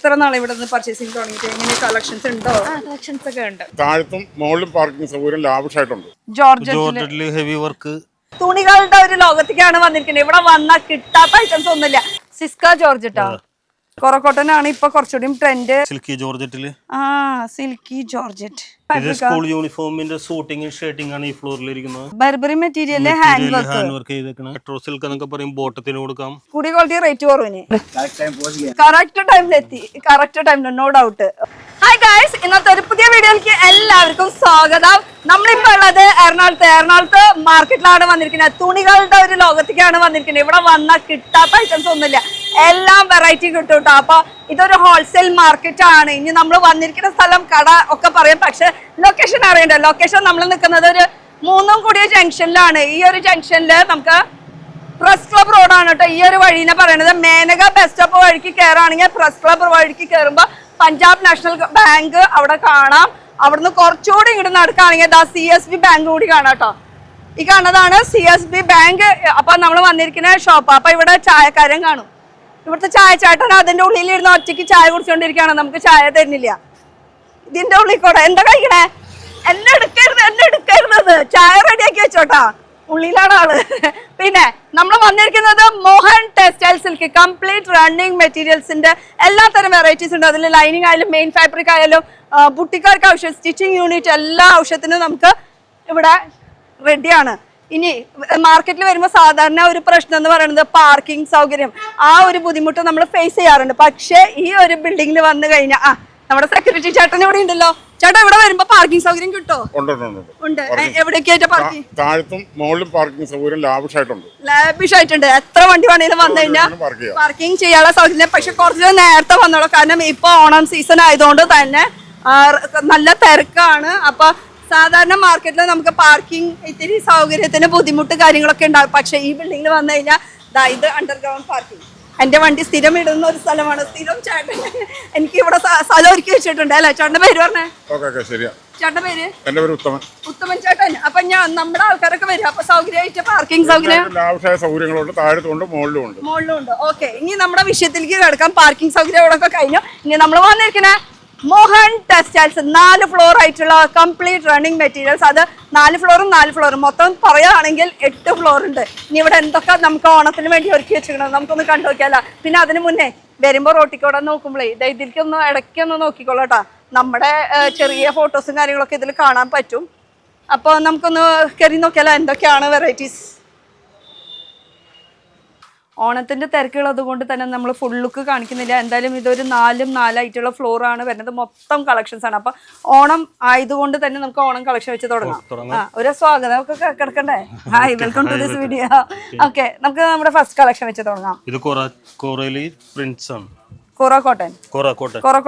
എത്ര നാളെ ഇവിടെ നിന്ന് പർച്ചേസിംഗ് തുടങ്ങിയിട്ട് എങ്ങനെ കളക്ഷൻസ് ഉണ്ടോ? കളക്ഷൻസ് ഒക്കെ ഉണ്ട്. താഴത്തും മുകളിലും പാർക്കിംഗ് സൗകര്യം ലാവിഷായിട്ടുണ്ട്. ജോർജറ്റില് ഹെവി വർക്ക് തുണികളുടെ ഒരു ലോകത്തേക്കാണ് വന്നിരിക്കുന്നത്. ഇവിടെ വന്നാൽ കിട്ടാത്ത ഐറ്റംസ് ഒന്നുമില്ല. സിസ്ക ജോർജറ്റാ കൊറക്കോട്ടൻ ആണ് ഇപ്പൊ കുറച്ചുകൂടി ട്രെൻഡ്. സിൽക്കി ജോർജറ്റില് സിൽക്കി ജോർജറ്റ് സ്കൂൾ യൂണിഫോമിന്റെ സൂട്ടിംഗ് ഷർട്ടിംഗ് ആണ് ഈ ഫ്ലോറിൽ ഇരിക്കുന്നത്. ബർബറി മെറ്റീരിയല് ഹാൻഡ് വർക്ക് ചെയ്തേക്കണം. മെട്രോ സിൽക്ക് എന്നൊക്കെ പറയും. ബോട്ടത്തിന് കൊടുക്കാം. കൂടിയ ക്വാളിറ്റി റേറ്റ് കുറവിന് കറക്റ്റ് ടൈമിലെത്തി. കറക്റ്റ് ടൈമിൽ നോ ഡൗട്ട്. ഹായ് ഗായ്സ്, ഇന്നത്തെ ഒരു പുതിയ വീഡിയോയിലേക്ക് എല്ലാവർക്കും സ്വാഗതം. നമ്മളിപ്പോ ഉള്ളത് എറണാകുളത്ത് മാർക്കറ്റിലാണ് വന്നിരിക്കുന്നത്. തുണികളുടെ ഒരു ലോകത്തേക്കാണ് വന്നിരിക്കുന്നത്. ഇവിടെ വന്നാൽ കിട്ടാത്ത ഐറ്റംസ് ഒന്നുമില്ല. എല്ലാം വെറൈറ്റി കിട്ടും കേട്ടോ. അപ്പൊ ഇതൊരു ഹോൾസെയിൽ മാർക്കറ്റ് ആണ്. ഇനി നമ്മൾ വന്നിരിക്കുന്ന സ്ഥലം കട ഒക്കെ പറയാം, പക്ഷെ ലൊക്കേഷൻ അറിയണ്ട. ലൊക്കേഷൻ നമ്മൾ നിൽക്കുന്നത് ഒരു മൂന്നും കൂടിയ ജംഗ്ഷനിലാണ്. ഈ ഒരു ജംഗ്ഷനില് നമുക്ക് പ്രസ് ക്ലബ് റോഡാണ് കേട്ടോ ഈ ഒരു വഴിനെ പറയുന്നത്. മേനക ബസ് സ്റ്റോപ്പ് വഴിക്ക് കയറുകയാണെങ്കിൽ പ്രസ് ക്ലബ് വഴിക്ക് കയറുമ്പോൾ പഞ്ചാബ് നാഷണൽ ബാങ്ക് അവിടെ കാണാം. അവിടുന്ന് കുറച്ചുകൂടി ഇങ്ങോട്ട് നടക്കുകയാണെങ്കിൽ CSB ബാങ്ക് കൂടി കാണാം കേട്ടോ. ഈ കാണുന്നതാണ് CSB ബാങ്ക്. അപ്പൊ നമ്മൾ വന്നിരിക്കുന്ന ഷോപ്പ്. അപ്പൊ ഇവിടെ ചായക്കാരൻ കാണും. ഇവിടുത്തെ ചായച്ചാട്ടൻ അതിന്റെ ഉള്ളിൽ ഇരുന്ന് ഒറ്റയ്ക്ക് ചായ കുടിച്ചോണ്ടിരിക്കുകയാണ്. നമുക്ക് ചായ തരുന്നില്ല. ഇതിന്റെ ഉള്ളിൽ കൂടെ എന്താ കഴിക്കണേ? എന്നെ എടുക്കരുത്. ചായ റെഡിയാക്കി വെച്ചോട്ടാ. ഉള്ളിലാണ് ആള്. പിന്നെ നമ്മൾ വന്നിരിക്കുന്നത് Mohan textile silk complete running മെറ്റീരിയൽസിന്റെ എല്ലാത്തരം വെറൈറ്റീസ് ഉണ്ട്. അതിൽ ലൈനിങ് ആയാലും മെയിൻ ഫാബ്രിക് ആയാലും ബുട്ടിക്കാർക്ക് ആവശ്യം സ്റ്റിച്ചിങ് യൂണിറ്റ് എല്ലാ ആവശ്യത്തിനും നമുക്ക് ഇവിടെ റെഡിയാണ്. ഇനി മാർക്കറ്റിൽ വരുമ്പോൾ സാധാരണ ഒരു പ്രശ്നം എന്ന് പറയുന്നത് പാർക്കിംഗ് സൗകര്യം. ആ ഒരു ബുദ്ധിമുട്ട് നമ്മൾ ഫേസ് ചെയ്യാറുണ്ട്. പക്ഷേ ഈ ഒരു ബിൽഡിങ്ങിൽ വന്നു കഴിഞ്ഞാൽ നമ്മുടെ സെക്യൂരിറ്റി ചേട്ടൻ ഇവിടെ ഉണ്ടല്ലോ. ചേട്ടാ, ഇവിടെ വരുമ്പോ പാർക്കിംഗ് സൗകര്യം കിട്ടോ? ഉണ്ട്. എവിടെയൊക്കെയായിട്ട് പാർക്കിംഗ്? താഴത്തും മുകളിലും പാർക്കിംഗ് സൗകര്യം ലാവിഷായിട്ടുണ്ട്. ലാവിഷായിട്ടുണ്ട്. എത്ര വണ്ടി വേണേലും വന്നു കഴിഞ്ഞാൽ പാർക്കിംഗ് ചെയ്യാനുള്ള സൗകര്യം. പക്ഷെ കുറച്ച് നേരത്തെ വന്നോളൂ, കാരണം ഇപ്പൊ ഓണം സീസൺ ആയതുകൊണ്ട് തന്നെ നല്ല തിരക്കാണ്. അപ്പൊ സാധാരണ മാർക്കറ്റിൽ നമുക്ക് പാർക്കിംഗ് ഇത്തിരി സൗകര്യത്തിന് ബുദ്ധിമുട്ട് കാര്യങ്ങളൊക്കെ ഉണ്ടാവും. പക്ഷെ ഈ ബിൽഡിങ്ങിൽ വന്നു കഴിഞ്ഞാൽ ഇത് അണ്ടർഗ്രൗണ്ട് പാർക്കിംഗ്. എന്റെ വണ്ടി സ്ഥിരം ഇടുന്ന ഒരു സ്ഥലമാണ്. സ്ഥിരം ചേട്ടൻ എനിക്ക് ഇവിടെ സ്ഥലം ഒരുക്കി വെച്ചിട്ടുണ്ട്. അല്ലെ ചേട്ടന്റെ പേര് പറഞ്ഞേ? ചേട്ടന്റെ പേര്? ഉത്തമൻ ചേട്ടൻ. അപ്പൊ നമ്മുടെ ആൾക്കാരൊക്കെ വരും. അപ്പൊ സൗകര്യമായിട്ട് പാർക്കിംഗ് മുകളിലും ഉണ്ട്. ഓക്കെ, ഇനി നമ്മുടെ വിഷയത്തിലേക്ക് കിടക്കാം. പാർക്കിംഗ് സൗകര്യം ഇവിടെ ഒക്കെ കഴിഞ്ഞു. ഇനി നമ്മൾ വന്നിരിക്കുന്ന മോഹൻ ടെക്സ്റ്റൈൽസ് 4 ഫ്ലോർ ആയിട്ടുള്ള കംപ്ലീറ്റ് റണ്ണിങ് മെറ്റീരിയൽസ്. അത് 4 ഫ്ലോറും മൊത്തം പറയുകയാണെങ്കിൽ 8 ഫ്ലോർ ഉണ്ട്. ഇനി ഇവിടെ എന്തൊക്കെ നമുക്ക് ഓണത്തിന് വേണ്ടി ഒരുക്കി വെച്ചിരിക്കണം നമുക്കൊന്ന് കണ്ടു നോക്കിയാലോ. പിന്നെ അതിന് മുന്നേ വരുമ്പോൾ റോട്ടിക്കൂടെ നോക്കുമ്പോഴേ ഇതിലേക്കൊന്ന് ഇടയ്ക്കൊന്ന് നോക്കിക്കോളൂട്ടാ. നമ്മുടെ ചെറിയ ഫോട്ടോസും കാര്യങ്ങളൊക്കെ ഇതിൽ കാണാൻ പറ്റും. അപ്പോൾ നമുക്കൊന്ന് കയറി നോക്കിയാലോ എന്തൊക്കെയാണ് വെറൈറ്റീസ്. ഓണത്തിന്റെ തിരക്കുള്ളത് കൊണ്ട് തന്നെ നമ്മൾ ഫുൾ ലുക്ക് കാണിക്കുന്നില്ല. എന്തായാലും ഇതൊരു 4 ഫ്ലോറാണ് വരുന്നത്. മൊത്തം കളക്ഷൻസ് ആണ്. അപ്പൊ ഓണം ആയതുകൊണ്ട് തന്നെ നമുക്ക് ഓണം കളക്ഷൻ വെച്ച് തുടങ്ങാം. ഒരു സ്വാഗതം ഒക്കെ കിടക്കണ്ടേ? Hi, welcome to this video. Okay, നമുക്ക് നമ്മുടെ ഫസ്റ്റ് കളക്ഷൻ വെച്ച് തുടങ്ങാം. ഇത് പ്രിന്റ്സ് ആണ്.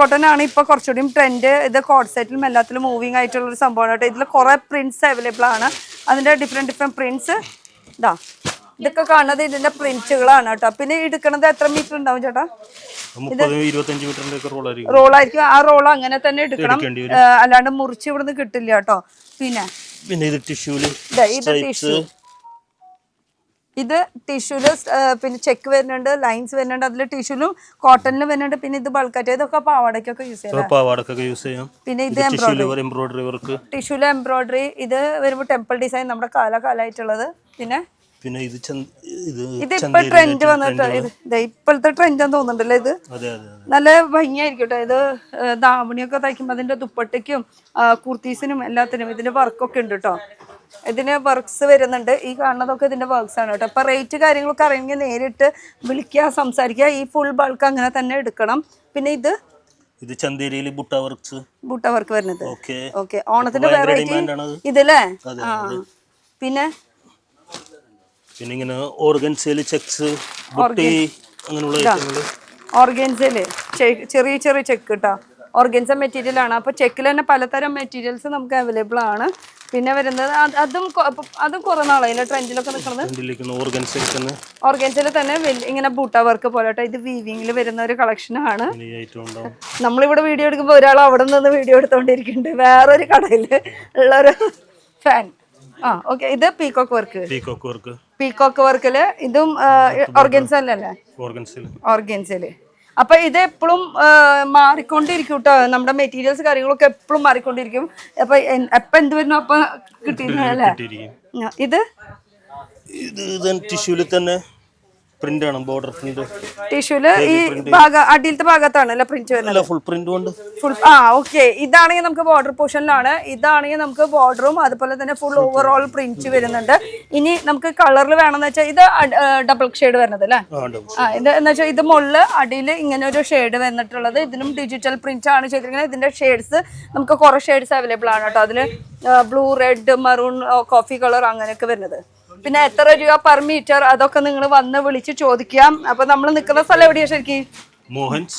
കോട്ടൺ ആണ് ഇപ്പൊ കുറച്ചുകൂടി ട്രെൻഡ്. ഇത് കോഡ് സെറ്റിലും എല്ലാത്തിലും മൂവിങ് ആയിട്ടുള്ള ഒരു സംഭവമാണ് കേട്ടോ. ഇതിൽ കുറെ പ്രിന്റ്സ് അവൈലബിൾ ആണ്. അതിന്റെ ഡിഫറെന്റ് പ്രിന്റ്സ് ഇതാ. ഇതൊക്കെ കാണുന്നത് ഇതിന്റെ പ്രിന്റുകളാണ് കേട്ടോ. പിന്നെ എടുക്കണത് എത്ര മീറ്റർ ഉണ്ടാവും ചേട്ടാ? 25 മീറ്ററിന്റെ റോളായിരിക്കും. ആ റോൾ അങ്ങനെ തന്നെ എടുക്കണം, അല്ലാണ്ട് മുറിച്ച് ഇവിടുന്ന് കിട്ടില്ല കേട്ടോ. പിന്നെ ഇത് ടിഷ്യൂല് പിന്നെ ചെക്ക് വരുന്നുണ്ട്, ലൈൻസ് വരുന്നുണ്ട്. അതിൽ ടിഷ്യൂലും കോട്ടണിലും വരുന്നുണ്ട്. പിന്നെ ഇത് ബൾക്കായിട്ട് ഇതൊക്കെ പാവാടക്കൊക്കെ യൂസ് ചെയ്യാം. പിന്നെ ഇത് എംബ്രോയിഡറി വർക്ക്, ടിഷ്യൂല് എംബ്രോയിഡറി. ഇത് വരുമ്പോൾ ടെമ്പിൾ ഡിസൈൻ നമ്മുടെ കാലമായിട്ടുള്ളത്. പിന്നെ ഇതിപ്പോ ട്രെൻഡ് വന്നിട്ട് ഇപ്പോഴത്തെ ട്രെൻഡ് എന്ന് തോന്നുന്നുണ്ടല്ലോ. ഇത് നല്ല ഭംഗിയായിരിക്കും കേട്ടോ. ഇത് ദാവണിയൊക്കെ തയ്ക്കുമ്പോൾ അതിന്റെ ദുപ്പട്ടയ്ക്കും കുർത്തീസിനും എല്ലാത്തിനും ഇതിന്റെ വർക്കൊക്കെ ഉണ്ട് കേട്ടോ. ഇതിന് വർക്ക്സ് വരുന്നുണ്ട്. ഈ കാണുന്നതൊക്കെ ഇതിന്റെ വർക്ക്സ് ആണ് കേട്ടോ. അപ്പൊ റേറ്റ് കാര്യങ്ങളൊക്കെ അറിയെങ്കിൽ നേരിട്ട് വിളിക്കുക, സംസാരിക്കുക. ഈ ഫുൾ ബൾക്ക് അങ്ങനെ തന്നെ എടുക്കണം. പിന്നെ ഇത് ചന്തേരിയില് ബുട്ട വർക്ക് വരുന്നത്. ഓക്കെ, ഓണത്തിന്റെ വെറൈറ്റി ഇതല്ലേ. പിന്നെ ഇങ്ങനെ ഓർഗൻസയില് ചെക്സ്, ഓർഗൻസയില് ചെറിയ ചെക്ക് കേട്ടോ. ഓർഗൻസ മെറ്റീരിയൽ ആണ്. അപ്പൊ ചെക്കിൽ തന്നെ പലതരം മെറ്റീരിയൽസ് നമുക്ക് അവൈലബിൾ ആണ്. പിന്നെ വരുന്നത് അതും കുറെ നാളായില്ല ട്രെൻഡിലൊക്കെ നിൽക്കുന്നത്. ഓർഗൻസയിൽ തന്നെ ഇങ്ങനെ ബൂട്ട വർക്ക് പോലെ കേട്ടോ. ഇത് വീവിങ്ങിൽ വരുന്ന ഒരു കളക്ഷൻ ആണ്. നമ്മളിവിടെ വീഡിയോ എടുക്കുമ്പോൾ ഒരാൾ അവിടെ നിന്ന് വീഡിയോ എടുത്തോണ്ടിരിക്കുന്നുണ്ട്, വേറൊരു കടയിൽ ഉള്ളൊരു ഫാൻ. ഓക്കെ, ഇത് പീകോക്ക് വർക്കില് ഇതും ഓർഗൻസല്ലേ? ഓർഗൻസയില് അപ്പൊ ഇത് എപ്പോഴും മാറിക്കൊണ്ടിരിക്കും കേട്ടോ. നമ്മുടെ മെറ്റീരിയൽസ് കാര്യങ്ങളൊക്കെ എപ്പോഴും മാറിക്കൊണ്ടിരിക്കും. അപ്പൊ എന്ത് വരുന്നു അപ്പൊ കിട്ടിയിരുന്നല്ലേ. ഇത് ടിഷ്യൂല് തന്നെ പ്രിന്റ് ആണ്, ബോർഡർ പ്രിന്റ്. ടിഷ്യൂല് ഈ അടിയിലത്തെ ഭാഗത്താണല്ലേ പ്രിന്റ് വരുന്നത്? ഫുൾ പ്രിന്റ് ഉണ്ട്. ഓക്കെ. ഇതാണെങ്കിൽ നമുക്ക് ബോർഡർ പോർഷനിലാണ്, ഇതാണെങ്കിൽ നമുക്ക് ബോർഡറും അതുപോലെ തന്നെ ഫുൾ ഓവറോൾ പ്രിന്റ് വരുന്നുണ്ട്. ഇനി നമുക്ക് കളറിൽ വേണമെന്ന് വെച്ചാൽ ഇത് ഡബിൾ ഷെയ്ഡ് വരുന്നത് അല്ലേ? ഇത് എന്ന് വെച്ചാൽ ഇത് മുകളില് അടിയിൽ ഇങ്ങനെ ഒരു ഷെയ്ഡ് വന്നിട്ടുള്ളത്. ഇതിനും ഡിജിറ്റൽ പ്രിന്റ് ആണ് ചെയ്തിരിക്കുന്നത്. ഇതിന്റെ ഷെയ്ഡ്സ് നമുക്ക് കുറെ ഷെയ്ഡ്സ് അവൈലബിൾ ആണ് കേട്ടോ. അതില് blue, red, maroon, coffee colour അങ്ങനെയൊക്കെ വരുന്നത്. പിന്നെ എത്ര രൂപ പെർ മീറ്റർ അതൊക്കെ നിങ്ങൾ വന്ന് വിളിച്ച് ചോദിക്കാം. അപ്പൊ നമ്മൾ നിൽക്കുന്ന സ്ഥലം എവിടെയാ ശരിക്കും? മോഹൻസ്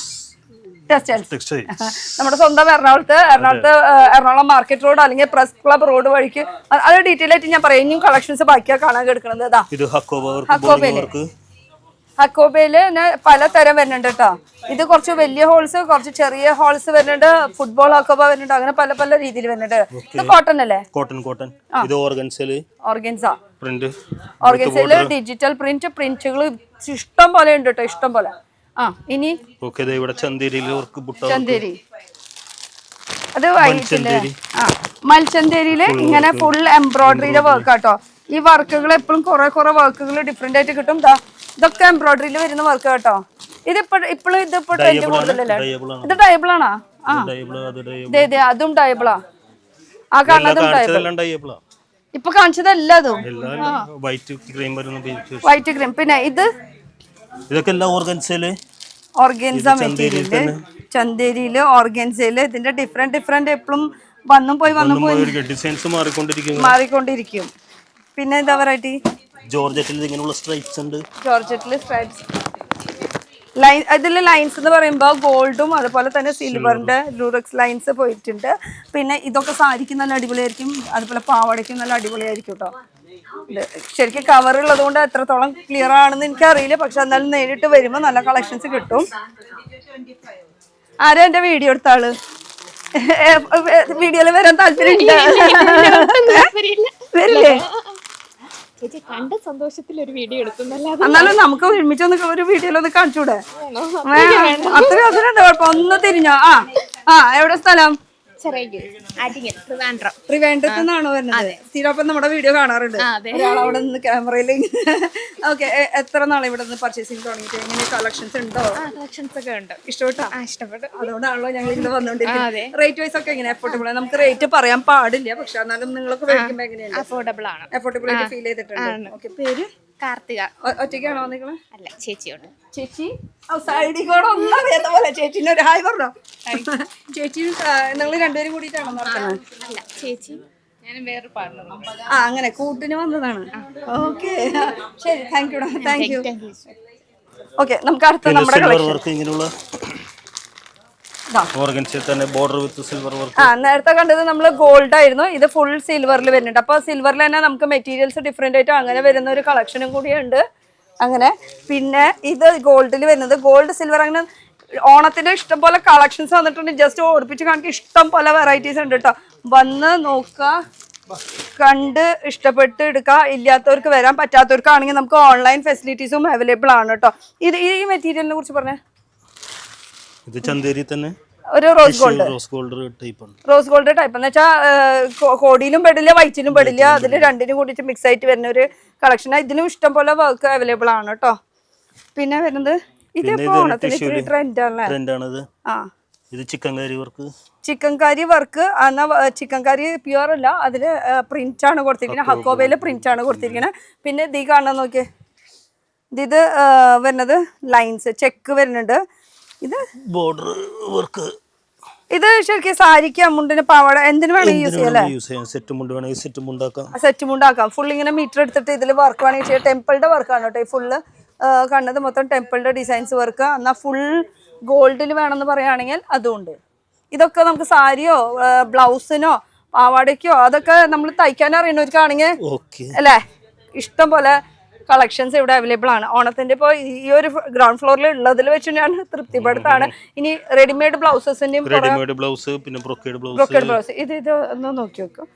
ടെക്സ്റ്റൈൽസ്. നമ്മുടെ സ്വന്തം എറണാകുളം മാർക്കറ്റ് റോഡ് അല്ലെങ്കിൽ പ്രസ് ക്ലബ് റോഡ് വഴിക്ക്. അത് ഡീറ്റെയിൽ ആയിട്ട് ഞാൻ പറയാം. ഇനിയും കളക്ഷൻസ് ബാക്കിയാ കാണാൻ കിടക്കുന്നത്. അതാ ഹക്കോബയില് പല തരം വരുന്നുണ്ട് കേട്ടോ. ഇത് കുറച്ച് വലിയ ഹോൾസ്, കുറച്ച് ചെറിയ ഹോൾസ് വരുന്നുണ്ട്. ഫുട്ബോൾ ഹക്കോബ വരുന്നുണ്ട്. അങ്ങനെ പല പല രീതിയിൽ വരുന്നുണ്ട്. ഇത് കോട്ടൺ അല്ലേ? കോട്ടൺ. ഇത് ഓർഗൻസയില് ഡിജിറ്റൽ പ്രിന്റുകൾ ഇഷ്ടം പോലെ ഉണ്ട് കേട്ടോ, ഇഷ്ടം പോലെ. ഇനി ചന്തേരി, അത് മൽച്ചന്തേരിയില് ഇങ്ങനെ ഫുൾ എംബ്രോയിഡറിയുടെ വർക്ക് ആട്ടോ. ഈ വർക്കുകൾ എപ്പോഴും കുറെ വർക്കുകൾ ഡിഫറെന്റ് ആയിട്ട് കിട്ടും. ഇതൊക്കെ എംബ്രോയിഡറിയിൽ വരുന്ന വർക്ക് കേട്ടോ. ഇതിപ്പോ ട്രെൻഡ് കൂടുതലല്ലേ? ഇത് ഡയബിൾ ആണോ? അതും ഡയബിളാ. ആ കാണുന്നതും ഡയബിൾ. ഇപ്പൊ കാണിച്ചതല്ല അതും വൈറ്റ് ക്രീം. പിന്നെ ഓർഗൻസ മെറ്റീരിയല്, ചന്തേരിയില്, ഓർഗൻസയില്. ഇതിന്റെ ഡിഫറെന്റ് എപ്പോഴും വന്നും പോയി ഡിസൈൻസ് മാറിക്കൊണ്ടിരിക്കും. പിന്നെ എന്താ വെറൈറ്റി? ജോർജറ്റിൽ ഇങ്ങനെയുള്ള സ്ട്രൈപ്സ് ഉണ്ട്. ഇതില് ലൈൻസ് എന്ന് പറയുമ്പോൾ ഗോൾഡും അതുപോലെ തന്നെ സിൽവറിന്റെ ലൂറക്സ് ലൈൻസ് പോയിട്ടുണ്ട്. പിന്നെ ഇതൊക്കെ സാരിക്ക് നല്ല അടിപൊളിയായിരിക്കും, അതുപോലെ പാവാടയ്ക്കും നല്ല അടിപൊളിയായിരിക്കും കേട്ടോ. ശരിക്കും കവർ ഉള്ളത് കൊണ്ട് എത്രത്തോളം ക്ലിയർ ആണെന്ന് എനിക്കറിയില്ല. പക്ഷെ എന്നാലും നേരിട്ട് വരുമ്പോൾ നല്ല കളക്ഷൻസ് കിട്ടും. ആരാ എന്റെ വീഡിയോ എടുത്ത ആള്? വീഡിയോയിൽ വരാൻ താല്പര്യം വരില്ലേ? എന്നാലും നമുക്ക് ഒരുമിച്ച് ഒരു വീഡിയോയിലൊന്ന് കാണിച്ചൂടെ? അത്ര അതിനുണ്ട് കുഴപ്പം. ഒന്ന് തിരിഞ്ഞോ? എവിടെ സ്ഥലം? ട്രിവാൻഡ്രത്ത് നിന്നാണോ വരുന്നത്? സ്ഥിരം നമ്മുടെ വീഡിയോ കാണാറുണ്ട്. ഒരാളവിടെ നിന്ന് ക്യാമറയിൽ. ഓക്കെ. എത്ര നാളെ ഇവിടെ നിന്ന് പർച്ചേസിംഗ് തുടങ്ങിയിട്ട്? എങ്ങനെ കളക്ഷൻസ് ഉണ്ടോ? ഇഷ്ടപ്പെട്ടു. അതുകൊണ്ടാണല്ലോ ഞങ്ങൾ ഇവിടെ വന്നോണ്ടിരിക്കുന്നത്. റേറ്റ് വൈസ് ഒക്കെ എങ്ങനെ അഫോർഡബിൾ ആണ്? നമുക്ക് റേറ്റ് പറയാൻ പാടില്ല, പക്ഷെ എന്നാലും നിങ്ങൾക്ക് മേടിക്കുമ്പോൾ എങ്ങനെയാണ്? അഫോർഡബിൾ ആയിട്ട് ഫീൽ ചെയ്തിട്ടുണ്ട്. ഓക്കെ. പേര്? കാർത്തിക. ഒറ്റയ്ക്കാണോ നിങ്ങള്? അല്ല, ചേച്ചിയുണ്ട്. ചേച്ചി സൈഡിൽ കൂടെ ഒന്നും അറിയാത്ത പോലെ ചേച്ചിന്റെ ഒരു ഹായ് പറഞ്ഞോ. ചേച്ചി നിങ്ങൾ രണ്ടുപേരും കൂടിയിട്ടാണോ നടത്തുന്നത്? അല്ല, ചേച്ചി ഞാനും വേറൊരു പാർട്ണറും. അങ്ങനെ കൂട്ടിന് വന്നതാണ്. ഓക്കെ, ശരി. Thank you. ഓക്കെ, നമുക്ക് അടുത്ത നമ്മുടെ നേരത്തെ കണ്ടത് നമ്മള് ഗോൾഡ് ആയിരുന്നു. ഇത് ഫുൾ സിൽവറിൽ വരുന്നുണ്ട്. അപ്പൊ സിൽവറിൽ തന്നെ നമുക്ക് മെറ്റീരിയൽസ് ഡിഫറെന്റ് ആയിട്ട് അങ്ങനെ വരുന്ന ഒരു കളക്ഷനും കൂടിയുണ്ട്. അങ്ങനെ പിന്നെ ഇത് ഗോൾഡിൽ വരുന്നത്, ഗോൾഡ് സിൽവർ അങ്ങനെ ഓണത്തിന്റെ ഇഷ്ടം പോലെ കളക്ഷൻസ് വന്നിട്ടുണ്ട്. ജസ്റ്റ് ഓടിപ്പിച്ച് കാണിക്കാൻ ഇഷ്ടം പോലെ വെറൈറ്റീസ് ഉണ്ട് കേട്ടോ. വന്ന് നോക്കുക, കണ്ട് ഇഷ്ടപ്പെട്ട് എടുക്കുക. ഇല്ലാത്തവർക്ക് വരാൻ പറ്റാത്തവർക്കാണെങ്കിൽ നമുക്ക് ഓൺലൈൻ ഫെസിലിറ്റീസും അവൈലബിൾ ആണ് കേട്ടോ. ഈ മെറ്റീരിയലിനെ കുറിച്ച് പറഞ്ഞേ. ഇത് ചന്തേരി തന്നെ ഒരു റോസ് ഗോൾഡ് ടൈപ്പ് എന്ന് വെച്ചാൽ കോടിയിലും പെടില്ല, വൈറ്റിലും പെടില്ല. അതിൽ രണ്ടിനും കൂടിയിട്ട് മിക്സ് ആയിട്ട് വരുന്ന ഒരു കളക്ഷനാണ്. ഇതിനും ഇഷ്ടം പോലെ വർക്ക് അവൈലബിൾ ആണ് കേട്ടോ. പിന്നെ വരുന്നത് ഇതിപ്പോ ഓണത്തിന് ട്രെൻഡ് ആണ്. ചിക്കൻ കാരി വർക്ക്. എന്നാ ചിക്കൻ കാരി പ്യുവർ അല്ല, അതില് പ്രിന്റ് ആണ് കൊടുത്തിരിക്കുന്നത്. ഹക്കോബയില് പ്രിന്റ് ആണ് കൊടുത്തിരിക്കുന്നത്. പിന്നെ ഇത് കാണാൻ നോക്കിയേ, ഇത് വരുന്നത് ലൈൻസ് ചെക്ക് വരുന്നുണ്ട്. ഇത് ബോർഡർ വർക്ക്. ഇത് ശരിക്കും സാരിക്ക്, മുണ്ടിന്, പാവാട എന്തിനു വേണമെങ്കിൽ യൂസ് ചെയ്യാം. സെറ്റ് മുണ്ടാക്കാം. ഫുൾ ഇങ്ങനെ മീറ്റർ എടുത്തിട്ട് ഇതിൽ വർക്ക് വേണമെങ്കിൽ ചെയ്യാം. ടെമ്പിളിന്റെ വർക്കാണ് കേട്ടോ ഈ ഫുള്ള് കണ്ടത്. മൊത്തം ടെമ്പിളിന്റെ ഡിസൈൻസ് വർക്ക്. എന്നാൽ ഫുൾ ഗോൾഡിൽ വേണമെന്ന് പറയുകയാണെങ്കിൽ അതുകൊണ്ട്. ഇതൊക്കെ നമുക്ക് സാരിയോ ബ്ലൗസിനോ പാവാടയ്ക്കോ അതൊക്കെ നമ്മൾ തയ്ക്കാൻ അറിയുന്നവർക്കാണെങ്കിൽ അല്ലേ ഇഷ്ടം പോലെ കളക്ഷൻസ് ഇവിടെ അവൈലബിൾ ആണ്. ഓണത്തിന്റെ ഇപ്പോൾ ഈ ഒരു ഗ്രൗണ്ട് ഫ്ലോറിൽ ഉള്ളതിൽ വെച്ച് ഞാൻ തൃപ്തിപ്പെടുത്താണ്. ഇനി റെഡിമെയ്ഡ് ബ്ലൗസസിന്റെയും ബ്രൊക്കേഡ് ബ്ലൗസ് ഇത് ഒന്ന് നോക്കി വെക്കും.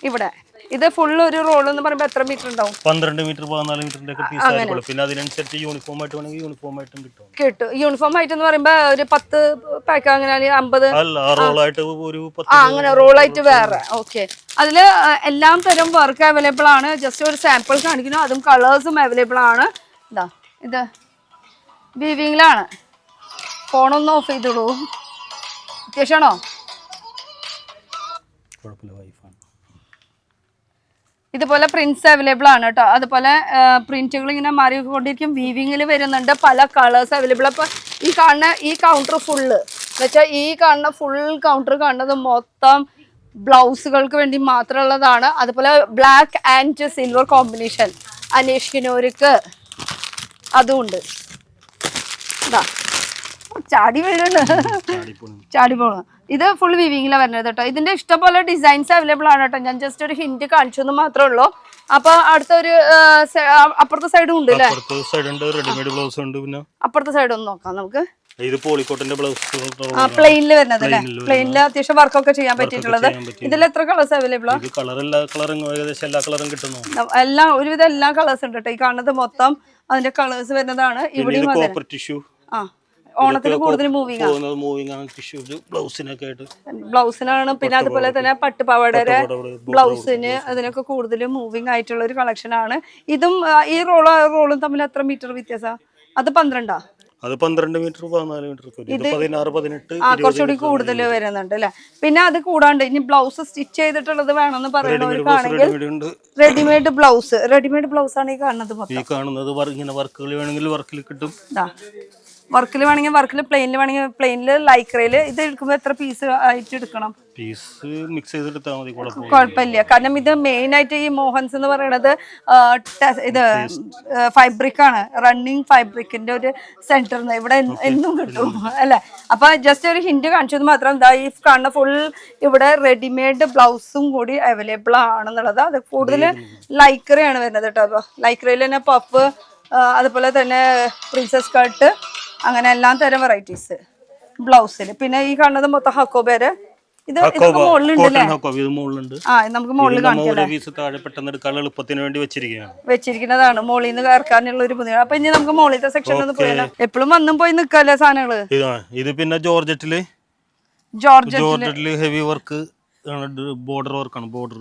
ഇവിടെ ഇത് ഫുൾ ഒരു റോൾ എന്ന് പറയുമ്പോൾ എത്ര മീറ്റർ ഉണ്ടാവും? 12 മീറ്റർ 14 മീറ്ററിന്റെ ഒക്കെ പീസ് ആയിരിക്കും. പിന്നെ അതിനനുസരിച്ച് യൂണിഫോം ആയിട്ട് വേണമെങ്കിൽ യൂണിഫോം ആയിട്ടും കിട്ടും. യൂണിഫോം ആയിട്ട് എന്ന് പറയുമ്പോ ഒരു 10 പാക്ക് അങ്ങനെ 50 അല്ല റോളായിട്ട് ഒരു 10 അങ്ങനെ റോളായിട്ട് വേറെ. ഓക്കെ, അതില് എല്ലാം തരം വർക്ക് അവൈലബിൾ ആണ്. ജസ്റ്റ് ഒരു സാമ്പിൾ കാണിക്കുന്നു, അതും കളേഴ്സും അവൈലബിൾ ആണ്. ഇതാ ഇത് വീവിങ്ങിലാണ്. ഫോണൊന്ന് ഓഫ് ചെയ്തോളൂ. അത്യാവശ്യമാണോ? ഇതുപോലെ പ്രിന്റ്സ് അവൈലബിൾ ആണ് കേട്ടോ. അതുപോലെ പ്രിന്റുകൾ ഇങ്ങനെ മാറിക്കൊണ്ടിരിക്കും. വീവിങ്ങിൽ വരുന്നുണ്ട്, പല കളേഴ്സ് അവൈലബിൾ. അപ്പോൾ ഈ കൗണ്ടർ ഫുള്ള് എന്നുവെച്ചാൽ ഈ കാണുന്ന ഫുൾ കൗണ്ടർ കാണുന്നത് മൊത്തം ബ്ലൗസുകൾക്ക് വേണ്ടി മാത്രമുള്ളതാണ്. അതുപോലെ ബ്ലാക്ക് ആൻഡ് സിൽവർ കോമ്പിനേഷൻ അന്വേഷിക്കുന്നവർക്ക് അതുമുണ്ട്. ഇതാ ചാടി വീഴുന്നുണ്ട്, ചാടി പോകണം. ഇത് ഫുൾ വീവിങ്ങിലാണ് വരുന്നത് കേട്ടോ. ഇതിന്റെ ഇഷ്ടംപോലെ ഡിസൈൻസ് അവൈലബിൾ ആണ് കേട്ടോ. ഞാൻ ജസ്റ്റ് ഒരു ഹിന്റ് കാണിച്ചു എന്ന് മാത്രമേ ഉള്ളൂ. അപ്പൊ അടുത്തൊരു അപ്പുറത്തെ സൈഡും ഉണ്ട് അല്ലേ? റെഡിമെയ്ഡ് ബ്ലൗസ് ഉണ്ട്. പിന്നെ അപ്പുറത്തെ സൈഡ് ഒന്ന് നോക്കാം നമുക്ക്. ഇത് പോളിക്കോട്ടന്റെ ബ്ലൗസ് പ്ലെയിനിൽ വരുന്നത് അല്ലേ? പ്ലെയിനിൽ അത്യാവശ്യം വർക്കൊക്കെ ചെയ്യാൻ പറ്റിയിട്ടുള്ളത്. ഇതിൽ എത്ര കളേഴ്സ് അവൈലബിൾ ആണ്? ഏകദേശം എല്ലാ കളറും കിട്ടുന്നു. എല്ലാം ഒരുവിധം എല്ലാ കളേഴ്സ് ഉണ്ട് കേട്ടോ. ഈ കാണുന്നത് മൊത്തം അതിന്റെ കളേഴ്സ് വരുന്നതാണ്. ഇവിടെയും ഓണത്തിന് കൂടുതൽ ബ്ലൗസിനാണ്. പിന്നെ അതുപോലെ തന്നെ പട്ടുപാവാടയുടെ ബ്ലൗസിന് അതിനൊക്കെ കൂടുതൽ മൂവിങ് ആയിട്ടുള്ള ഒരു കളക്ഷൻ ആണ്. ഇതും ഈ റോളും തമ്മിൽ എത്ര മീറ്റർ വ്യത്യാസം? അത് 12 അത് 12 മീറ്റർ 14 മീറ്റർ ഇത് 16 18 കുറച്ചുകൂടി കൂടുതൽ വരുന്നുണ്ട് അല്ലെ. പിന്നെ അത് കൂടാണ്ട് ഇനി ബ്ലൗസ് സ്റ്റിച്ച് ചെയ്തിട്ടുള്ളത് വേണമെന്ന് പറയുന്നവർക്കാണെങ്കിൽ റെഡിമെയ്ഡ് ബ്ലൗസ് ആണ് ഈ കാണുന്നത്. ഈ കാണുന്നത് ഇങ്ങനെ വർക്കുകൾ വേണമെങ്കിൽ വർക്കിൽ കിട്ടും. വർക്കിൽ വേണമെങ്കിൽ വർക്കിൽ, പ്ലെയിനിൽ വേണമെങ്കിൽ പ്ലെയിനിൽ, ലൈക്രയില്. ഇത് എടുക്കുമ്പോൾ എത്ര പീസ് ആയിട്ട് എടുക്കണം? പീസ് മിക്സ് ചെയ്തെടുത്താൽ മതി, കുഴപ്പമില്ല. കാരണം ഇത് മെയിൻ ആയിട്ട് ഈ മോഹൻസ് എന്ന് പറയുന്നത് ഇത് ഫാബ്രിക് ആണ്, റണ്ണിങ് ഫാബ്രിക്കിന്റെ ഒരു സെന്റർ ഇവിടെ എന്നും കിട്ടും അല്ലെ. അപ്പൊ ജസ്റ്റ് ഒരു ഹിന്റ് കാണിച്ചത് മാത്രം. എന്താ ഈ കാണുന്ന ഫുൾ ഇവിടെ റെഡിമെയ്ഡ് ബ്ലൗസും കൂടി അവൈലബിൾ ആണെന്നുള്ളത്. അത് കൂടുതൽ ലൈക്രയാണ് വരുന്നത് കേട്ടോ. അപ്പൊ ലൈക്രയിൽ തന്നെ പഫ്, അതുപോലെ തന്നെ പ്രിൻസസ് കട്ട്, അങ്ങനെ എല്ലാ തരം വെറൈറ്റീസ് ബ്ലൗസിൽ. പിന്നെ ഈ കാണുന്നത് മൊത്തം ഹക്കോബേര്. ഇത് മുകളിലുണ്ട്. ആ നമുക്ക് മുകളിൽ വെച്ചിരിക്കുന്നതാണ്. മോളിൽ നിന്ന് കയറാനുള്ള ഒരു ബുദ്ധിമുട്ട്. അപ്പൊ ഇനി നമുക്ക് മോളിലത്തെ സെക്ഷനിൽ ഒന്ന് പോയാലോ? എപ്പോഴും വന്നും പോയി നിൽക്കാല്ലേ സാധനങ്ങള്. ഇത് പിന്നെ ജോർജറ്റില് ഹെവി വർക്ക്, ബോർഡർ വർക്കാണ്. ബോർഡർ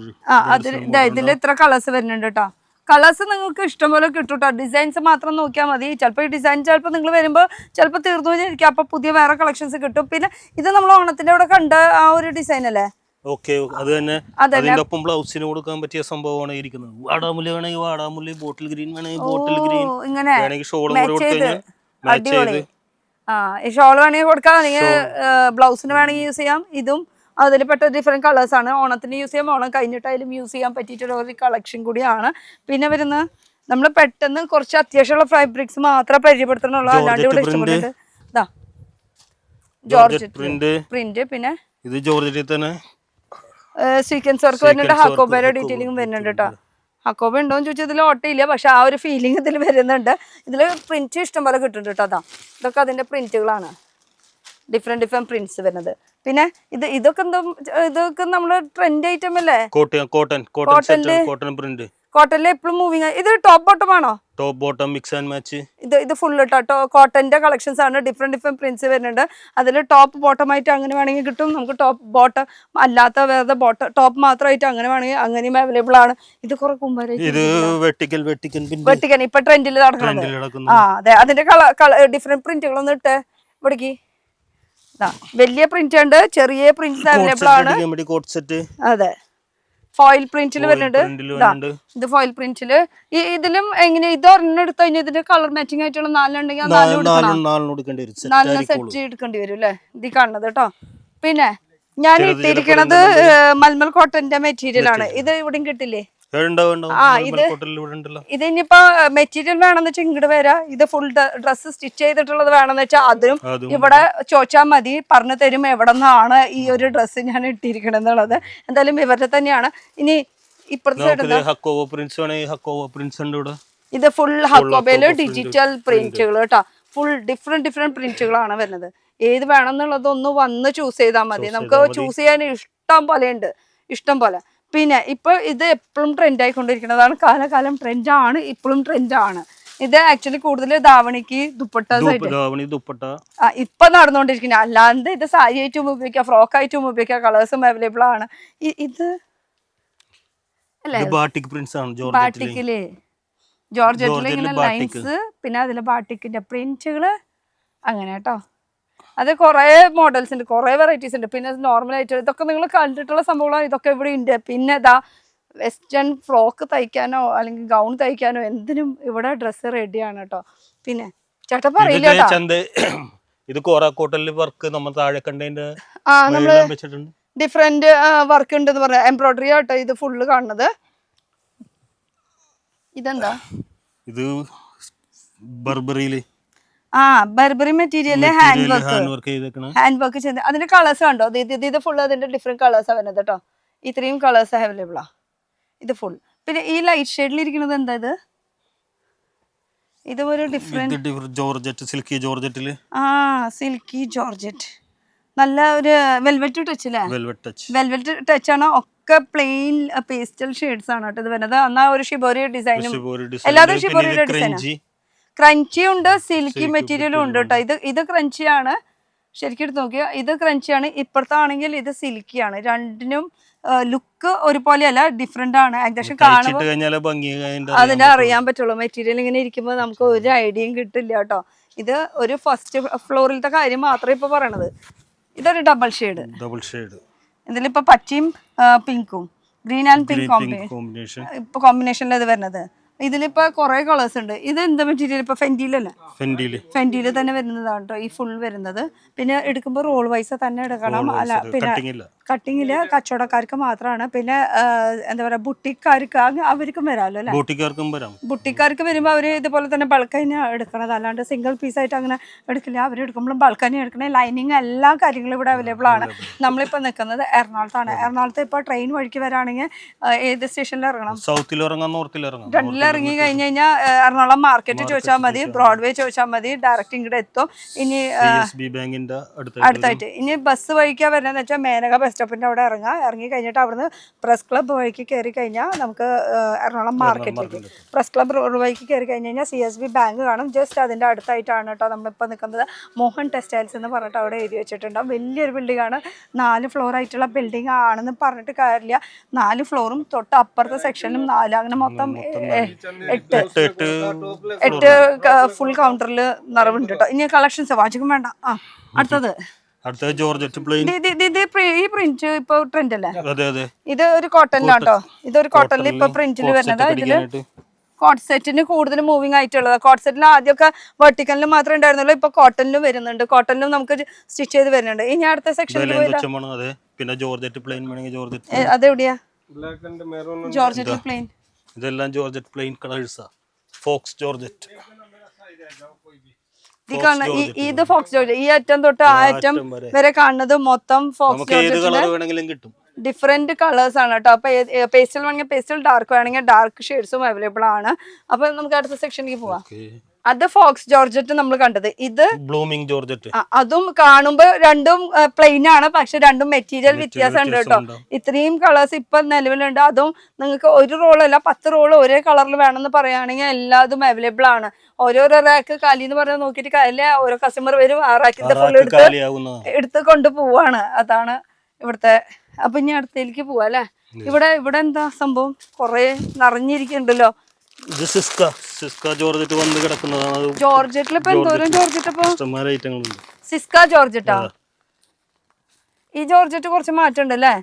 ഇതിൽ ഇത്ര കളേഴ്സ് വരുന്നുണ്ട് കേട്ടോ. കളേഴ്സ് നിങ്ങൾക്ക് ഇഷ്ടംപോലെ കിട്ടും കേട്ടോ. ഡിസൈൻസ് മാത്രം നോക്കിയാൽ മതി. ചിലപ്പോൾ ഈ ഡിസൈൻ ചിലപ്പോൾ നിങ്ങൾ വരുമ്പോൾ ചിലപ്പോൾ തീർന്നു കഴിഞ്ഞിരിക്കും. അപ്പോൾ പുതിയ വേറെ കളക്ഷൻസ് കിട്ടും. പിന്നെ ഇത് നമ്മൾ ഓണത്തിന്റെ അവിടെ കണ്ട ആ ഒരു ഡിസൈൻ അല്ലേ? ഓക്കെ, അത് തന്നെ. അതിന്റെ ഒപ്പം ബ്ലൗസിന് കൊടുക്കാൻ പറ്റിയ സംഭവമാണ് ഇരിക്കുന്നത്. വാടാമുല്ല വേണമെങ്കിൽ വാടാമുല്ല, ബോട്ടിൽ ഗ്രീൻ വേണമെങ്കിൽ ബോട്ടിൽ ഗ്രീൻ, ഇങ്ങനെ ഷോൾ മാച്ച് ചെയ്ത് ഈ ഷോൾ വേണമെങ്കിൽ കൊടുക്കാം, അല്ലെങ്കിൽ ബ്ലൗസിന് വേണമെങ്കിൽ യൂസ് ചെയ്യാം. ഇതും അതിൽ പെട്ട ഡിഫറെന്റ് കളേഴ്സ് ആണ്. ഓണത്തിന് യൂസ് ചെയ്യാം, ഓണം കഴിഞ്ഞിട്ടായാലും യൂസ് ചെയ്യാൻ പറ്റിയിട്ടുള്ള ഒരു കളക്ഷൻ കൂടിയാണ്. പിന്നെ വരുന്ന നമ്മൾ പെട്ടെന്ന് കുറച്ച് അത്യാവശ്യമുള്ള ഫാബ്രിക്സ് മാത്രമേ പരിചയപ്പെടുത്തണുള്ളൂ. അല്ലാണ്ട് ഇവിടെ ഇഷ്ടപ്പെട്ടിട്ട് ഇതാ ജോർജറ്റ് പ്രിന്റ്. പിന്നെ ഇത് ജോർജറ്റിൽ തന്നെ സീക്വൻസ് വർക്ക് വരുന്നുണ്ട്. ഹക്കോബയുടെ ഡീറ്റെയിലിംഗ് വരുന്നുണ്ട് കേട്ടോ. ഹക്കോബ ഉണ്ടോന്ന് ചോദിച്ചാൽ ഇതിൽ ഓട്ടയില്ല, പക്ഷെ ആ ഒരു ഫീലിംഗ് ഇതിൽ വരുന്നുണ്ട്. ഇതിൽ പ്രിന്റ് ഇഷ്ടം പോലെ കിട്ടുന്നുണ്ട് കേട്ടോ. അതാ ഇതൊക്കെ അതിന്റെ പ്രിന്റുകളാണ്, ഡിഫറെന്റ് പ്രിന്റ്സ് വരുന്നത്. പിന്നെ ഇതൊക്കെ നമ്മുടെ ട്രെൻഡ് ഐറ്റം അല്ലേ? കോട്ടണിൽ എപ്പോഴും മൂവിങ്. ഇത് ടോപ്പ് ബോട്ടം ആണോ? Top bottom mix and match. ഇത് ഫുൾ കേട്ടോ കോട്ടന്റെ കളക്ഷൻസ് ആണ്. ഡിഫറെന്റ് പ്രിന്റ്സ് വരുന്നുണ്ട്. അതിൽ ടോപ്പ് ബോട്ടം ആയിട്ട് അങ്ങനെ വേണമെങ്കിൽ കിട്ടും. നമുക്ക് ടോപ്പ് ബോട്ടം അല്ലാത്ത വേറെ ടോപ്പ് മാത്രമായിട്ട് അങ്ങനെ വേണമെങ്കിൽ അങ്ങനെയും അവൈലബിൾ ആണ്. ഇത് കുറെ വെട്ടിക്കൻ ഇപ്പൊ ട്രെൻഡിൽ നടക്കുന്നത്. അതെ, അതിന്റെ ഡിഫറെന്റ് പ്രിന്റുകളൊന്നും ഇട്ട് ഇവിടേക്ക്. വലിയ പ്രിന്റ് ഉണ്ട്, ചെറിയ പ്രിന്റ്സ് അവൈലബിൾ ആണ്. അതെ, ഫോയിൽ പ്രിന്റിൽ വരുന്നുണ്ട്. ഇത് ഫോയിൽ പ്രിന്റില്. ഇതിലും എങ്ങനെ ഇത് ഒരെണ്ണം എടുത്തു കഴിഞ്ഞാൽ ഇതിന്റെ കളർ മാച്ചിങ് ആയിട്ടുള്ള 4 ഉണ്ടെങ്കിൽ 4 സെറ്റ് എടുക്കേണ്ടി വരും അല്ലെ? ഇത് കാണുന്നത് കേട്ടോ. പിന്നെ ഞാൻ ഇട്ടിരിക്കണത് മൽമൽ കോട്ടന്റെ മെറ്റീരിയൽ ആണ്. ഇത് ഇവിടെയും കിട്ടില്ലേ? ഇത് ഇനിയിപ്പോ മെറ്റീരിയൽ വേണമെന്ന് വെച്ചാൽ ഇങ്ങോട്ട് വരാം. ഇത് ഫുൾ ഡ്രസ്സ് സ്റ്റിച്ച് ചെയ്തിട്ടുള്ളത് വേണമെന്ന് വെച്ചാൽ അതിനും ഇവിടെ ചോദിച്ചാൽ മതി, പറഞ്ഞു തരും എവിടെ നിന്നാണ് ഈ ഒരു ഡ്രസ്സ് ഞാൻ ഇട്ടിരിക്കണം എന്നുള്ളത്. എന്തായാലും ഇവരുടെ തന്നെയാണ്. ഇനി ഇപ്പുറത്തെ ഇത് ഫുൾ ഹക്കോബയില് ഡിജിറ്റൽ പ്രിന്റുകൾ കേട്ടോ. ഫുൾ ഡിഫറെന്റ് പ്രിന്റുകളാണ് വരുന്നത്. ഏത് വേണം എന്നുള്ളത് ഒന്ന് വന്ന് ചൂസ് ചെയ്താൽ മതി. നമുക്ക് ചൂസ് ചെയ്യാൻ ഇഷ്ടം പോലെ ഉണ്ട്, ഇഷ്ടം പോലെ. പിന്നെ ഇപ്പൊ ഇത് എപ്പോഴും ട്രെൻഡ് ആയിക്കൊണ്ടിരിക്കുന്നതാണ്, കാലകാലം ട്രെൻഡാണ്, ഇപ്പോഴും ട്രെൻഡാണ്. ഇത് ആക്ച്വലി കൂടുതൽ ധാവണിക്ക് ദുപ്പട്ട ഇപ്പൊ നടന്നുകൊണ്ടിരിക്കുന്നത്. അല്ലാണ്ട് ഇത് സാരി ആയിട്ടും ഉപയോഗിക്കാം, ഫ്രോക്ക് ആയിട്ടും ഉപയോഗിക്കാം, കളേഴ്സും അവൈലബിൾ ആണ്. ഇത് അല്ലേ ബാട്ടിക്കില് ജോർജറ്റില് ഇങ്ങനെ ലൈൻസ്, പിന്നെ അതില് ബാട്ടിക്കിന്റെ പ്രിന്റുകള് അങ്ങനെ കേട്ടോ. അത് കുറെ മോഡൽസ് ഉണ്ട്, കുറെ വെറൈറ്റീസ് ഉണ്ട്. പിന്നെ നോർമൽ ആയിട്ട് ഇതൊക്കെ നിങ്ങൾ കണ്ടിട്ടുള്ള സംഭവങ്ങളാണ്, ഇതൊക്കെ ഇവിടെ ഉണ്ട്. പിന്നെ ഇതാ വെസ്റ്റേൺ ഫ്രോക്ക് തയ്ക്കാനോ അല്ലെങ്കിൽ ഗൗൺ തയ്ക്കാനോ എന്തിനും ഇവിടെ ഡ്രസ്സ് റെഡിയാണ് കേട്ടോ. പിന്നെ ചേട്ടാ പറയില്ല ഇത് കോറാക്കോട്ടലിൽ വർക്ക് നമ്മൾ താഴെ കണ്ടതിന്റെ ഡിഫറെന്റ് വർക്ക് ഉണ്ടെന്ന് പറഞ്ഞ എംബ്രോയിഡറി ആട്ടോ ഇത് ഫുള്ള് കാണുന്നത്. ഇതെന്താ ഇത് ബർബറിയില് ബർബറി മെറ്റീരിയല് ഹാൻഡ് വർക്ക് ചെയ്ത് അതിന്റെ കളേഴ്സ് കണ്ടോ. ഇത് ഫുൾ അതിന്റെ ഡിഫറെന്റ് കളേഴ്സാണ് വരുന്നത് കേട്ടോ. ഇത്രയും കളേഴ്സ് അവൈലബിൾ ആ ഇത് ഫുൾ. പിന്നെ ഈ ലൈറ്റ് ഷെയ്ഡിൽ ഇരിക്കുന്നത് എന്താ ഇത്? ഇത് ഒരു ഡിഫറെന്റ് ജോർജറ്റ്, സിൽക്കി ജോർജറ്റില് സിൽക്കി ജോർജറ്റ്, നല്ല ഒരു വെൽവെറ്റ് ടച്ച് അല്ലേ? വെൽവെറ്റ് ടച്ച് ആണ്. ഒക്കെ പ്ലെയിൻ പേസ്റ്റൽ ഷെയ്ഡ്സ് ആണ് കേട്ടോ ഇത് വരുന്നത്. എന്നാ ഒരു ഷിബോരി ഡിസൈനും എല്ലാതും ഷിബോറിയുടെ ഡിസൈനാണ്. ക്രഞ്ചി ഉണ്ട്, സിൽക്കി മെറ്റീരിയലും ഉണ്ട് കേട്ടോ. ഇത് ക്രഞ്ചിയാണ്, ശരിക്കും എടുത്ത് നോക്കിയാൽ ഇത് ക്രഞ്ചിയാണ്. ഇപ്പുറത്താണെങ്കിൽ ഇത് സിൽക്കിയാണ്. രണ്ടിനും ലുക്ക് ഒരുപോലെയല്ല, ഡിഫറെന്റ് ആണ്. ഏകദേശം കാണുമ്പോൾ അതിനെ അറിയാൻ പറ്റുള്ളൂ. മെറ്റീരിയൽ ഇങ്ങനെ ഇരിക്കുമ്പോൾ നമുക്ക് ഒരു ഐഡിയയും കിട്ടില്ല കേട്ടോ. ഇത് ഒരു ഫസ്റ്റ് ഫ്ലോറിലത്തെ കാര്യം മാത്രമേ ഇപ്പൊ പറയണത്. ഇതൊരു ഡബിൾ ഷെയ്ഡ്, ഇതിലിപ്പോ പച്ചയും പിങ്കും, ഗ്രീൻ ആൻഡ് പിങ്ക് ഇപ്പൊ കോമ്പിനേഷനിൽ ഇത് വരുന്നത്. ഇതിലിപ്പോ കുറെ കളേഴ്സ് ഉണ്ട്. ഇത് എന്താ മെറ്റീരിയൽ? ഇപ്പൊ ഫെന്റിയിലല്ലേ? ഫെന്റിയില് തന്നെ വരുന്നതാണ് കേട്ടോ ഈ ഫുൾ വരുന്നത്. പിന്നെ എടുക്കുമ്പോൾ റോൾ വൈസ് തന്നെ എടുക്കണം. അല്ല പിന്നെ കട്ടിങ്ങില് കച്ചവടക്കാർക്ക് മാത്രമാണ്. പിന്നെ എന്താ പറയാ ബുട്ടിക്കാർക്ക് അവർക്കും വരാമല്ലോ അല്ലെ? ബുട്ടിക്കാർക്ക് വരുമ്പോൾ അവര് ഇതുപോലെ തന്നെ ബൾക്ക് തന്നെയാണ് എടുക്കണത്, അല്ലാണ്ട് സിംഗിൾ പീസ് ആയിട്ട് അങ്ങനെ എടുക്കില്ല. അവർ എടുക്കുമ്പോഴും ബൾക്ക് തന്നെ എടുക്കണേ. ലൈനിങ് എല്ലാ കാര്യങ്ങളും ഇവിടെ അവൈലബിൾ ആണ്. നമ്മളിപ്പോ നിൽക്കുന്നത് എറണാകുളത്താണ്. എറണാകുളത്ത് ഇപ്പൊ ട്രെയിൻ വഴിക്ക് വരാണെങ്കിൽ ഏത് സ്റ്റേഷനിൽ ഇറങ്ങണം? രണ്ടിലും ഇറങ്ങി കഴിഞ്ഞ് കഴിഞ്ഞാൽ എറണാകുളം മാർക്കറ്റ് ചോദിച്ചാൽ മതി, ബ്രോഡ്വേ ചോദിച്ചാൽ മതി, ഡയറക്റ്റ് ഇങ്ങോട്ട് എത്തും. ഇനി അടുത്തായിട്ട് ഇനി ബസ് വഴിക്കാ വരുന്നതെന്ന് വെച്ചാൽ മേനക ബസ് സ്റ്റോപ്പിന്റെ അവിടെ ഇറങ്ങി കഴിഞ്ഞിട്ട് അവിടുന്ന് പ്രസ് ക്ലബ് വഴിക്ക് കയറി കഴിഞ്ഞാൽ നമുക്ക് എറണാകുളം മാർക്കറ്റിലേക്ക്, പ്രസ് ക്ലബ് റോഡ് വഴിക്ക് കയറി കഴിഞ്ഞ് കഴിഞ്ഞാൽ CSB ബാങ്ക് കാണും. ജസ്റ്റ് അതിന്റെ അടുത്തായിട്ടാണ് കേട്ടോ നമ്മളിപ്പോൾ നിൽക്കുന്നത്. മോഹൻ ടെക്സ്റ്റൈൽസ് എന്ന് പറഞ്ഞിട്ട് അവിടെ എഴുതി വെച്ചിട്ടുണ്ടാവും. വലിയൊരു ബിൽഡിംഗ് ആണ്, 4 ഫ്ലോർ ആയിട്ടുള്ള ബിൽഡിംഗ് ആണെന്ന് പറഞ്ഞിട്ട് കാര്യമില്ല. 4 ഫ്ലോറും തൊട്ട് അപ്പുറത്തെ സെക്ഷനും 4, അങ്ങനെ മൊത്തം 8 ഫുൾ കൗണ്ടറിൽ നിറവുണ്ട് കേട്ടോ. ഇനി കളക്ഷൻസ് വാചകം വേണ്ട. അടുത്തത് ജോർജറ്റ് പ്ലെയിൻ. ഈ പ്രിന്റ് ഇപ്പൊ ട്രെൻഡ് അല്ലേ? ഇത് ഒരു കോട്ടണിലാട്ടോ. ഇതൊരു കോട്ടണിൽ ഇപ്പൊ പ്രിന്റിൽ വരുന്നത്. ഇതില് കോട്ട് സെറ്റിന് കൂടുതൽ മൂവിങ് ആയിട്ടുള്ളത്. കോട്ട് സെറ്റിൽ ആദ്യമൊക്കെ വെർട്ടിക്കലിൽ മാത്രമേ ഉണ്ടായിരുന്നുള്ളൂ, ഇപ്പൊ കോട്ടണിലും വരുന്നുണ്ട്. കോട്ടണിലും നമുക്ക് സ്റ്റിച്ച് ചെയ്ത് വരുന്നുണ്ട്. ഇനി അടുത്ത സെക്ഷനിൽ അതെവിടെയാ? Georgette plain. ഇതെല്ലാം ജോർജറ്റ് പ്ലെയിൻ കളേഴ്സാ. Faux georgette. ഇത് ഫോക്സ് ജോർജറ്റ്. ഈ അറ്റം തൊട്ട് ആ അറ്റം വരെ കാണുന്നത് മൊത്തം ഫോക്സ് ജോർജറ്റ്. ഡിഫറെന്റ് കളേഴ്സ് ആണ് കേട്ടോ. അപ്പൊ പേസ്റ്റൽ വേണമെങ്കിൽ പേസ്റ്റൽ, ഡാർക്ക് വേണമെങ്കിൽ ഡാർക്ക് ഷെയ്ഡ്സും അവൈലബിൾ ആണ്. അപ്പൊ നമുക്ക് അടുത്ത സെക്ഷനിലേക്ക് പോവാം. അത് ഫോക്സ് ജോർജറ്റ് നമ്മൾ കണ്ടത്. ഇത് ബ്ലൂമിംഗ് ജോർജറ്റ്. അതും കാണുമ്പോ രണ്ടും പ്ലെയിൻ ആണ്, പക്ഷെ രണ്ടും മെറ്റീരിയൽ വ്യത്യാസം ഉണ്ട് കേട്ടോ. ഇത്രയും കളേഴ്സ് ഇപ്പൊ നിലവിലുണ്ട്. അതും നിങ്ങൾക്ക് ഒരു റോളല്ല 10 റോള് ഒരേ കളറിൽ വേണമെന്ന് പറയുകയാണെങ്കിൽ എല്ലാതും അവൈലബിൾ ആണ്. ഓരോരോ റാക്ക് കാലി എന്ന് പറഞ്ഞാൽ നോക്കിയിട്ട് കാര്യമില്ല. ഓരോ കസ്റ്റമർ വരും, ആ റാക്കിന്റെ ഫുൾ എടുത്ത് കൊണ്ടുപോവാണ്. അതാണ് ഇവിടുത്തെ. അപ്പൊ ഇനി അടുത്തേക്ക് പോവാ അല്ലെ? ഇവിടെ എന്താ സംഭവം? കൊറേ നിറഞ്ഞിരിക്കുന്നുണ്ടല്ലോ. ജോർജറ്റ് വന്ന് കിടക്കുന്നതാണ്. ജോർജറ്റിൽ ഇപ്പൊ എന്തോരം ജോർജറ്റ് ഇപ്പൊ സിസ്ക ജോർജറ്റാ. ഈ ജോർജറ്റ് കുറച്ച് മാറ്റം ഉണ്ട് അല്ലേ?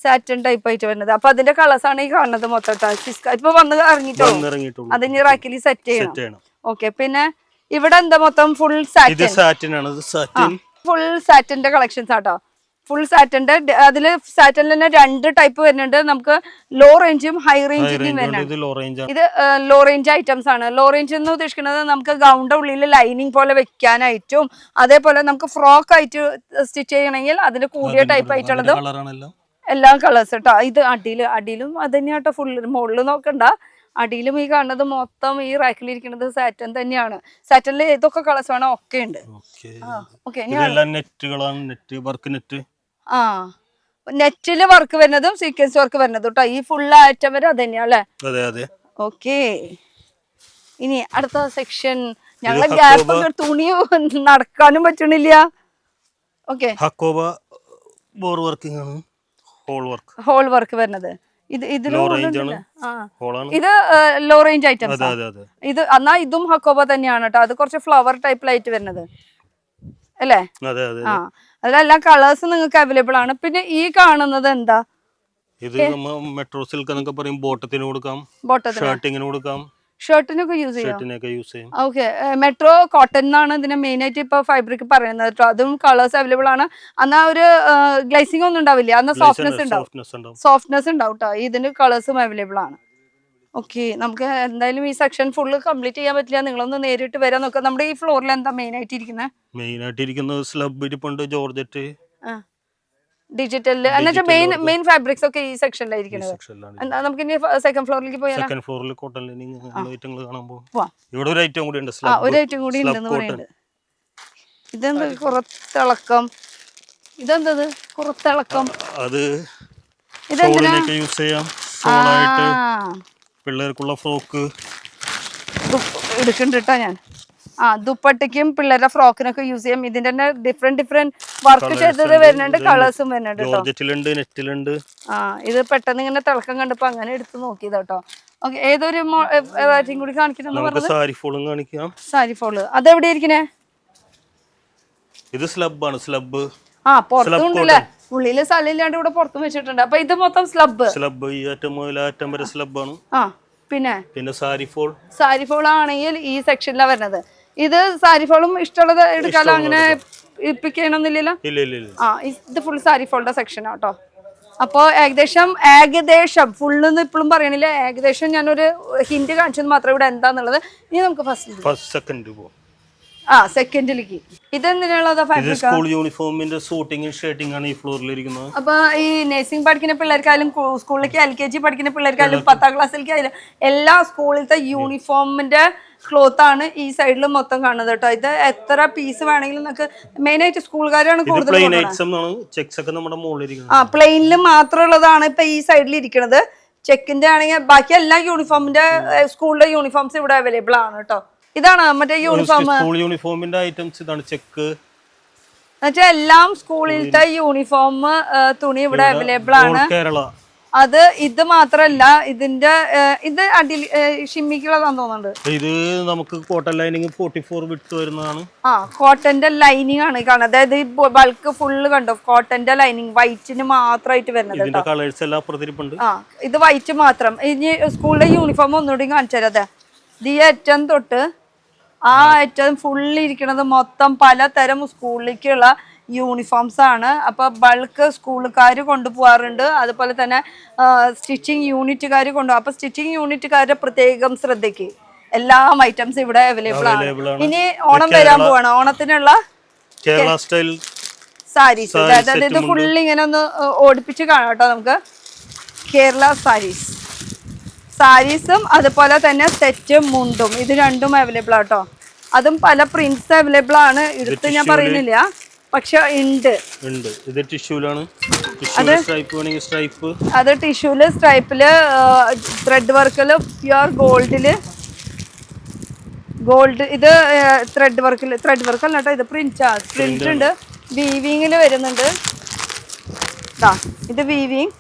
സാറ്റൻ ടൈപ്പ് ആയിട്ട് വരുന്നത്. അപ്പൊ അതിന്റെ കളേഴ്സ് ആണ് ഈ കാണുന്നത് മൊത്തം. സിസ്ക ഇപ്പൊ വന്ന് ഇറങ്ങിയിട്ടുള്ളൂ. അതിന് റാക്കിൽ സെറ്റ് ചെയ്യണം. ഓക്കെ. പിന്നെ ഇവിടെ എന്താ മൊത്തം ഫുൾ സാറ്റിൻ. ഫുൾ സാറ്റിന്റെ കളക്ഷൻസ് ആട്ടോ. ഫുൾ സാറ്റിന്റെ അതില് സാറ്റിനിൽ തന്നെ 2 ടൈപ്പ് വരുന്നുണ്ട്. നമുക്ക് ലോ റേഞ്ചും ഹൈ റേഞ്ചിന്റെയും വരുന്നുണ്ട്. ഇത് ലോ റേഞ്ച് ഐറ്റംസ് ആണ്. ലോ റേഞ്ച് എന്ന് ഉദ്ദേശിക്കുന്നത് നമുക്ക് ഗൗണിന്റെ ഉള്ളിൽ ലൈനിങ് പോലെ വെക്കാനായിട്ടും, അതേപോലെ നമുക്ക് ഫ്രോക്ക് ആയിട്ട് സ്റ്റിച്ച് ചെയ്യണമെങ്കിൽ അതിന് കൂടിയ ടൈപ്പ് ആയിട്ടുള്ളതും എല്ലാ കളേഴ്സ് കേട്ടോ. ഇത് അടിയിലും അത് തന്നെയാട്ടോ. ഫുൾ മുകളിൽ നോക്കണ്ട, അടിയിലും ഈ കാണുന്നത് മൊത്തം ഈ റാക്കിലിരിക്കുന്നത് സാറ്റൻ തന്നെയാണ്. സാറ്റനിൽ ഏതൊക്കെ കളേഴ്സ് വേണോ ഒക്കെ ഉണ്ട്. നെറ്റില് വർക്ക് വരുന്നതും സീക്വൻസ് വർക്ക് വരുന്നതും കേട്ടോ. ഈ ഫുൾ ഐറ്റം വരെ അത് തന്നെയാ അല്ലേ? അതെ അതെ. ഓക്കെ, ഇനി അടുത്ത സെക്ഷൻ. ഞങ്ങളെ ഗ്യാപ്പ് തുണി നടക്കാനും പറ്റണില്ല. ഓക്കെ, ഹക്കോബ ബോർ വർക്കിംഗ് ആണ്, ഹോൾ വർക്ക് വരുന്നത്. ഇത് ഇത് ലോ റേഞ്ച് ഐറ്റംസ്. ഇത് എന്നാ ഇതും ഹക്കോബ തന്നെയാണ് കേട്ടോ. അത് കുറച്ച് ഫ്ലവർ ടൈപ്പിലായിട്ട് വരുന്നത് അല്ലേ? ആ, അതിലെല്ലാം കളേഴ്സ് നിങ്ങൾക്ക് അവൈലബിൾ ആണ്. പിന്നെ ഈ കാണുന്നത് എന്താ? ഇത് മെട്രോ സിൽക്ക് എന്നൊക്കെ പറയും. ബോട്ടത്തിന് കൊടുക്കാം, ഷർട്ടിങ്ങിന് കൊടുക്കാം, ഷർട്ടിനൊക്കെ യൂസ് ചെയ്യാം. ഓക്കെ, മെട്രോ കോട്ടൺ എന്നാണ് ഇതിനെ മെയിൻ ആയിട്ട് ഇപ്പൊ ഫാബ്രിക് പറയുന്നത് കേട്ടോ. അതും കളേഴ്സ് അവൈലബിൾ ആണ്. എന്നാ ഒരു ഗ്ലേസിംഗ് ഒന്നും ഉണ്ടാവില്ല, എന്നാ സോഫ്റ്റ്നെസ് ഉണ്ടാവും കേട്ടോ. ഇതിന്റെ കളേഴ്സും അവൈലബിൾ ആണ്. ഓക്കെ, നമുക്ക് എന്തായാലും ഈ സെക്ഷൻ ഫുള്ള് കംപ്ലീറ്റ് ചെയ്യാൻ പറ്റില്ല. നിങ്ങളൊന്ന് നേരിട്ട് വരാൻ നോക്കാം. നമ്മുടെ ഈ ഫ്ലോറിൽ എന്താ മെയിൻ ആയിട്ടിരിക്കുന്നത്? സ്ലബ് ഇരിപ്പുണ്ട്, ജോർജറ്റ്, ഡിജിറ്റൽ എന്നുവെച്ചാൽ മെയിൻ ഫാബ്രിക്സ് ഒക്കെ ഈ സെക്ഷനിലായിരിക്കുന്നത്. നമുക്ക് ഇനി സെക്കൻഡ് ഫ്ലോറിലേക്ക് പോയാൽ സെക്കൻഡ് ഫ്ലോറിൽ കോട്ടൺ ലൈനിങ് ഐറ്റങ്ങൾ കാണുമ്പോൾ ഇവിടെ ഒരു ഐറ്റം കൂടി ഉണ്ട്. ഒരു ഐറ്റം കൂടി ഉണ്ടെന്ന് പറയുന്നുണ്ട്. ഇതെന്ത് കുറത്തിളക്കം? ഇതെന്തത് കുറത്തിളക്കം? അത് ഇതെന്തിനാ യൂസ് ചെയ്യാം? ഷോളായിട്ട് പിള്ളേർക്കുള്ള ഫ്രോക്ക് എടുക്കുന്നുണ്ട് കേട്ടോ ഞാൻ. ദുപ്പട്ടയ്ക്കും പിള്ളേരുടെ ഫ്രോക്കിനൊക്കെ യൂസ് ചെയ്യാം. ഇതിന്റെ തന്നെ ഡിഫറെന്റ് വർക്ക് ചെയ്തത് വരുന്നുണ്ട്, കളേഴ്സും വരുന്നുണ്ട് കേട്ടോ. ഇത് പെട്ടെന്ന് ഇങ്ങനെ തിളക്കം കണ്ടപ്പോ അങ്ങനെ എടുത്ത് നോക്കിയത് കേട്ടോ. ഓക്കെ, ഏതൊരു കൂടി കാണിക്കണം പറഞ്ഞത്? സാരി ഫോള് അതെവിടെ ഇരിക്കണേ? ഇത് സ്ലബ് ആണ്. സ്ലബ് പുറത്തുണ്ടല്ലേ, ഉള്ളില് സ്ഥലമില്ലാണ്ട് ഇവിടെ പുറത്തും വെച്ചിട്ടുണ്ട്. അപ്പൊ ഇത് മൊത്തം സ്ലബ് ഈ അറ്റം മുതൽ അറ്റം വരെ സ്ലബ് ആണ്. പിന്നെ സാരി ഫോൾ ആണെങ്കിൽ ഈ സെക്ഷനിലാണ് വരുന്നത്. ഇത് സാരി ഫോളും ഇഷ്ടമുള്ളത് എടുക്കാലോ, അങ്ങനെ ഇപ്പിക്കണമെന്നില്ലല്ലോ. ഇത് ഫുൾ സാരി ഫോളിന്റെ സെക്ഷൻ ആട്ടോ. അപ്പൊ ഏകദേശം ഫുള്ളൊന്നും ഇപ്പോഴും പറയണില്ല, ഏകദേശം ഞാനൊരു ഹിന്റ് കാണിച്ചത് മാത്രം ഇവിടെ എന്താന്നുള്ളത്. ഇനി നമുക്ക് സെക്കൻഡിലേക്ക് ഇതെന്തിനുള്ളതാ? സ്കൂൾ യൂണിഫോമിന്റെ സൂട്ടിംഗ് ഷർട്ടിംഗ് ആണ് ഈ ഫ്ലോറിൽ ഇരിക്കുന്നത്. അപ്പൊ ഈ നഴ്സിംഗ് പഠിക്കുന്ന പിള്ളേർക്കായാലും സ്കൂളിലേക്ക് LKG പഠിക്കുന്ന പിള്ളേർക്കായാലും 10ാം ക്ലാസ്സിലേക്കായാലും എല്ലാ സ്കൂളിലത്തെ യൂണിഫോമിന്റെ ക്ലോത്ത് ആണ് ഈ സൈഡിൽ മൊത്തം കാണുന്നത് കേട്ടോ. ഇത് എത്ര പീസ് വേണമെങ്കിലും നമുക്ക് മെയിൻ ആയിട്ട് സ്കൂളുകാരാണ് കൂടുതൽ. പ്ലെയിനിൽ മാത്രമുള്ളതാണ് ഇപ്പൊ ഈ സൈഡിൽ ഇരിക്കുന്നത്. ചെക്കിന്റെ ആണെങ്കിൽ ബാക്കി എല്ലാ യൂണിഫോമിന്റെ സ്കൂളിലെ യൂണിഫോംസ് ഇവിടെ അവൈലബിൾ ആണ് കേട്ടോ. ഇതാണ് മറ്റേ യൂണിഫോമിന്റെ ഐറ്റംസ്. ഇതാണ് ചെക്ക്. എന്നുവെച്ചാൽ എല്ലാം സ്കൂളിലത്തെ യൂണിഫോം തുണി ഇവിടെ അവൈലബിൾ ആണ്. അത് ഇത് മാത്രല്ല, ഇതിന്റെ ഇത് അടിയിൽ ഷിമ്മിക്കുള്ളതാന്ന് തോന്നുന്നുണ്ട്. ഇത് നമുക്ക് കോട്ടൺ ലൈനിങ് 44 വിട്ട് വരുന്നതാണ്. കോട്ടന്റെ ലൈനിങ് ആണ് കാണുന്നത്. അതായത് ബൾക്ക് ഫുള്ള് കണ്ടോ, കോട്ടന്റെ ലൈനിങ് വൈറ്റിന് മാത്രമായിട്ട് വരുന്നത്. ഇത് വൈറ്റ് മാത്രം. ഇനി സ്കൂളിലെ യൂണിഫോം ഒന്നുകൂടി കാണിച്ചു തരാം. ഈ അറ്റം തൊട്ട് ആ അറ്റം ഫുള്ള് ഇരിക്കുന്നത് മൊത്തം പലതരം സ്കൂളിലേക്കുള്ള യൂണിഫോംസ് ആണ്. അപ്പൊ ബൾക്ക് സ്കൂളുകാർ കൊണ്ടുപോകാറുണ്ട്, അതുപോലെ തന്നെ സ്റ്റിച്ചിങ് യൂണിറ്റുകാർ കൊണ്ടുപോകും. അപ്പൊ സ്റ്റിച്ചിങ് യൂണിറ്റുകാരുടെ പ്രത്യേകം ശ്രദ്ധയ്ക്ക് എല്ലാ ഐറ്റംസ് ഇവിടെ അവൈലബിൾ ആണ്. ഇനി ഓണം വരാൻ പോവാണ്. ഓണത്തിനുള്ള കേരള സ്റ്റൈൽ സാരീസ്, അതായത് ഇത് ഫുള്ള് ഇങ്ങനെ ഒന്ന് ഓടിപ്പിച്ച് കാണാം കേട്ടോ. നമുക്ക് കേരള സാരീസും അതുപോലെ തന്നെ സെറ്റും മുണ്ടും ഇത് രണ്ടും അവൈലബിൾ ആട്ടോ. അതും പല പ്രിന്റ്സ് അവൈലബിൾ ആണ്. എടുത്ത് ഞാൻ പറയുന്നില്ല, പക്ഷെ ഉണ്ട്. ഇത് ടിഷ്യൂലാണ്. അത് ടിഷ്യൂല്, സ്ട്രൈപ്പില്, ത്രെഡ് വർക്കില്, പ്യുർ ഗോൾഡില്. ഇത് ത്രെഡ് വർക്കില്, ത്രെഡ് വർക്ക് അല്ല കേട്ടോ, ഇത് പ്രിന്റ് ഉണ്ട്. വീവിങ്ങില് വരുന്നുണ്ട്. ഇത് വീവിങ്.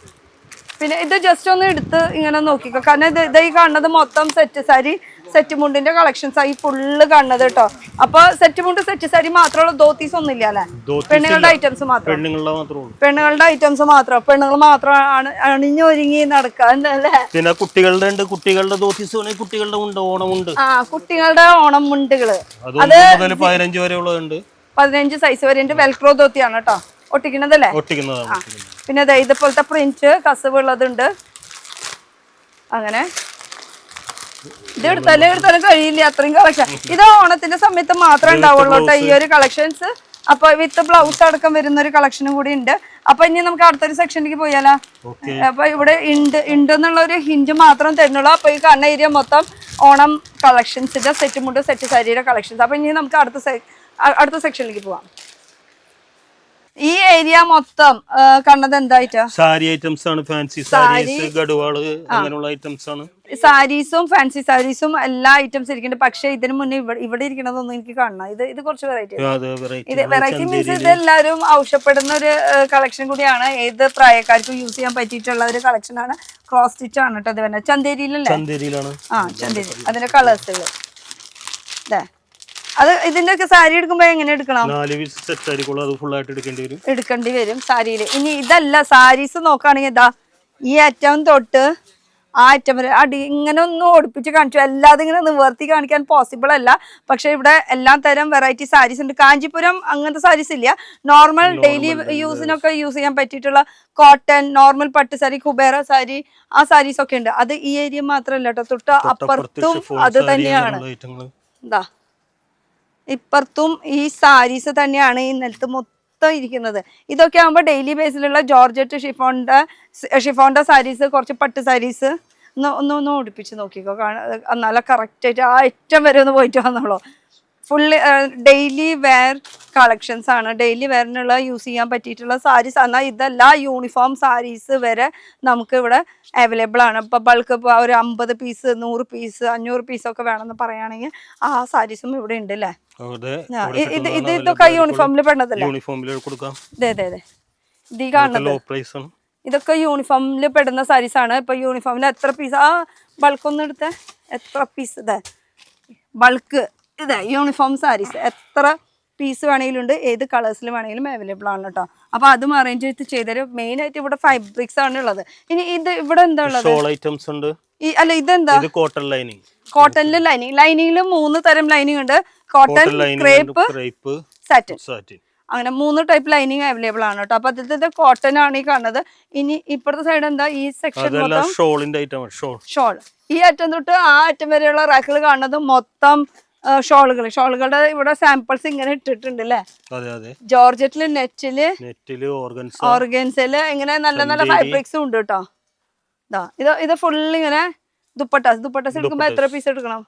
പിന്നെ ഇത് ജസ്റ്റ് ഒന്ന് എടുത്ത് ഇങ്ങനെ നോക്കിക്കോ, കാരണം ഇത് ഈ കാണുന്നത് മൊത്തം സെറ്റ് സാരി, സെറ്റ് മുണ്ടിന്റെ കളക്ഷൻസ് ആയി ഫുള്ള് കാണുന്നത് കേട്ടോ. അപ്പൊ സെറ്റ് മുണ്ട്, സെറ്റ് സാരി മാത്രമുള്ള ധോത്തീസ് ഒന്നും ഇല്ല അല്ലെ? പെണ്ണുങ്ങളുടെ ഐറ്റംസ് മാത്രം. പെണ്ണുങ്ങളുടെ ഐറ്റംസ് മാത്രം. പെണ്ണുങ്ങൾ മാത്രമാണ് അണിഞ്ഞൊരുങ്ങി നടക്കാൻ അല്ലേ? പിന്നെ കുട്ടികളുടെ ഉണ്ട്. കുട്ടികളുടെ ധോത്തീസ്, കുട്ടികളുടെ ഓണമുണ്ട്. കുട്ടികളുടെ ഓണം മുണ്ടുകള് അത് 15 വരെ ഉള്ളതുണ്ട്. 15 സൈസ് വരെ ഉണ്ട്. വെൽക്രോ ധോത്തിയാണ് കേട്ടോ, ഒട്ടിക്കുന്നതല്ലേ? പിന്നെ ഇതുപോലത്തെ പ്രിന്റ് കസവ് ഉള്ളതുണ്ട്. അങ്ങനെ ഇത് എടുത്താലും കഴിയില്ല, അത്രയും കളക്ഷൻ. ഇത് ഓണത്തിന്റെ സമയത്ത് മാത്രമേ ഉണ്ടാവുള്ളൂ കേട്ടോ ഈ ഒരു കളക്ഷൻസ്. അപ്പൊ വിത്ത് ബ്ലൗസ് അടക്കം വരുന്ന ഒരു കളക്ഷനും കൂടി ഉണ്ട്. അപ്പൊ ഇനി നമുക്ക് അടുത്തൊരു സെക്ഷനിലേക്ക് പോയാലോ? അപ്പൊ ഇവിടെ എന്നുള്ള ഒരു ഹിന്റ് മാത്രം തരുന്നുള്ളൂ. അപ്പൊ ഈ കാണുന്ന ഏരിയ മൊത്തം ഓണം കളക്ഷൻസിന്റെ സെറ്റ് മുണ്ട്, സെറ്റ് സാരിയുടെ കളക്ഷൻസ്. അപ്പൊ ഇനി നമുക്ക് അടുത്ത സെക്ഷനിലേക്ക് പോവാം. ഈ ഏരിയ മൊത്തം കണ്ടത് എന്തായിട്ടാ? സാരി ഐറ്റംസ് ആണ്, ഫാൻസി സാരീസ്, ഗഡുവാള് അങ്ങനെയുള്ള ഐറ്റംസ് ആണ്. സാരീസും ഫാൻസി സാരീസും എല്ലാ ഐറ്റംസ് ഇരിക്കുന്നുണ്ട്. പക്ഷെ ഇതിന് മുന്നേ ഇവിടെ ഇരിക്കണതൊന്നും എനിക്ക് കാണണം. ഇത് കുറച്ച് വെറൈറ്റി മീൻസ് ഇത് എല്ലാവരും ആവശ്യപ്പെടുന്ന ഒരു കളക്ഷൻ കൂടിയാണ്. ഏത് പ്രായക്കാർക്കും യൂസ് ചെയ്യാൻ പറ്റിയിട്ടുള്ള ഒരു കളക്ഷൻ ആണ്. ക്രോസ് സ്റ്റിച്ച് ആണ് കേട്ടോ. അത് തന്നെ ചന്തേരിയിലല്ലേ? ചന്തേരിയിലാണ്. ചന്തേരി. അതിന്റെ കളേഴ്സുകൾ അത് ഇതിന്റെ ഒക്കെ സാരി എടുക്കുമ്പോ എങ്ങനെ എടുക്കണം? 4 പീസ് സെറ്റ് ആയിരിക്കും, അത് ഫുൾ ആയിട്ട് എടുക്കേണ്ടി വരും സാരിയില്. ഇനി ഇതല്ല, സാരീസ് നോക്കുകയാണെങ്കിൽ ഇതാ ഈ അറ്റം തൊട്ട് ആ അറ്റം വരെ ഇങ്ങനെ ഒന്ന് ഓടിപ്പിച്ച് കാണിച്ചു. അല്ലാതെ ഇങ്ങനെ നിവർത്തി കാണിക്കാൻ പോസിബിൾ അല്ല. പക്ഷെ ഇവിടെ എല്ലാ തരം വെറൈറ്റി സാരീസ് ഉണ്ട്. കാഞ്ചീപുരം അങ്ങനത്തെ സാരീസ് ഇല്ല. നോർമൽ ഡെയിലി യൂസിനൊക്കെ യൂസ് ചെയ്യാൻ പറ്റിയിട്ടുള്ള കോട്ടൺ, നോർമൽ പട്ട് സാരി, കുബേര സാരി, ആ സാരീസ് ഒക്കെ ഉണ്ട്. അത് ഈ ഏരിയ മാത്രമല്ല കേട്ടോ, തൊട്ട് അപ്പുറത്തും അത് തന്നെയാണ്. എന്താ ഇപ്പുറത്തും ഈ സാരീസ് തന്നെയാണ് ഈ നിലത്ത് മൊത്തം ഇരിക്കുന്നത്. ഇതൊക്കെ ആകുമ്പോൾ ഡെയിലി ബേസിലുള്ള ജോർജറ്റ് ഷിഫോണിന്റെ സാരീസ്, കുറച്ച് പട്ട് സാരീസ് ഒന്ന് ഓടിപ്പിച്ച് നോക്കിക്കോ. നല്ല കറക്റ്റായിട്ട് ആ അറ്റം വരെ ഒന്ന് പോയിട്ട് വന്നോളൂ. ഫുള്ള് ഡെയിലി വെയർ കളക്ഷൻസ് ആണ്. ഡെയിലി വെയറിനുള്ള യൂസ് ചെയ്യാൻ പറ്റിയിട്ടുള്ള സാരീസ്. എന്നാൽ ഇതല്ല, യൂണിഫോം സാരീസ് വരെ നമുക്ക് ഇവിടെ അവൈലബിൾ ആണ്. ഇപ്പം ബൾക്ക് ഇപ്പോൾ ഒരു 50 പീസ്, 100 പീസ്, 500 പീസൊക്കെ വേണമെന്ന് പറയുകയാണെങ്കിൽ ആ സാരീസും ഇവിടെ ഉണ്ട് അല്ലേ? ഇതൊക്കെ യൂണിഫോമിൽ പെടുന്നതല്ലേ? അതെ. ഇത് കാണുന്നത് ഇതൊക്കെ യൂണിഫോമിൽ പെടുന്ന സാരീസ് ആണ്. ഇപ്പൊ യൂണിഫോമിൽ എത്ര പീസ് ആ ബൾക്കൊന്നും എടുത്ത എത്ര പീസ് ഇതേ ബൾക്ക് ഇതേ യൂണിഫോം സാരീസ് എത്ര പീസ് വേണമെങ്കിലും ഉണ്ട്. ഏത് കളേഴ്സിൽ വേണമെങ്കിലും അവൈലബിൾ ആണ് കേട്ടോ. അപ്പൊ അതും അറേഞ്ച് ചെയ്തരും. മെയിൻ ആയിട്ട് ഇവിടെ ഫാബ്രിക്സ് ആണ് ഉള്ളത്. ഇനി ഇത് ഇവിടെ എന്താ ഉള്ളത്? അല്ല ഇതെന്താ? കോട്ടണില് ലൈനിങ്ങിൽ 3 തരം ലൈനിങ് ഉണ്ട്. കോട്ടൺ, ക്രേപ്പ്, സാറ്റിൻ, അങ്ങനെ 3 ടൈപ്പ് ലൈനിങ് അവൈലബിൾ ആണ് കേട്ടോ. അപ്പൊ അതിലത്തെ കോട്ടൺ ആണ് ഈ കാണുന്നത്. ഇനി ഇപ്പുറത്തെ സൈഡ് എന്താ? ഈ സെക്ഷൻ മൊത്തം ഷോൾ. ഈ അറ്റം തൊട്ട് ആ അറ്റം വരെയുള്ള റാക്കുകൾ കാണുന്നത് മൊത്തം ഷോളുകളുടെ ഇവിടെ സാമ്പിൾസ് ഇങ്ങനെ ഇട്ടിട്ടുണ്ട് അല്ലേ? ജോർജറ്റില്, നെറ്റില്, ഓർഗൻസില് ഇങ്ങനെ നല്ല നല്ല ഫാബ്രിക്സും ഉണ്ട് കേട്ടോ. ഇത് ഫുൾ ഇങ്ങനെ ദുപ്പട്ടാസ് എടുക്കുമ്പോ എത്ര പീസ് എടുക്കണം?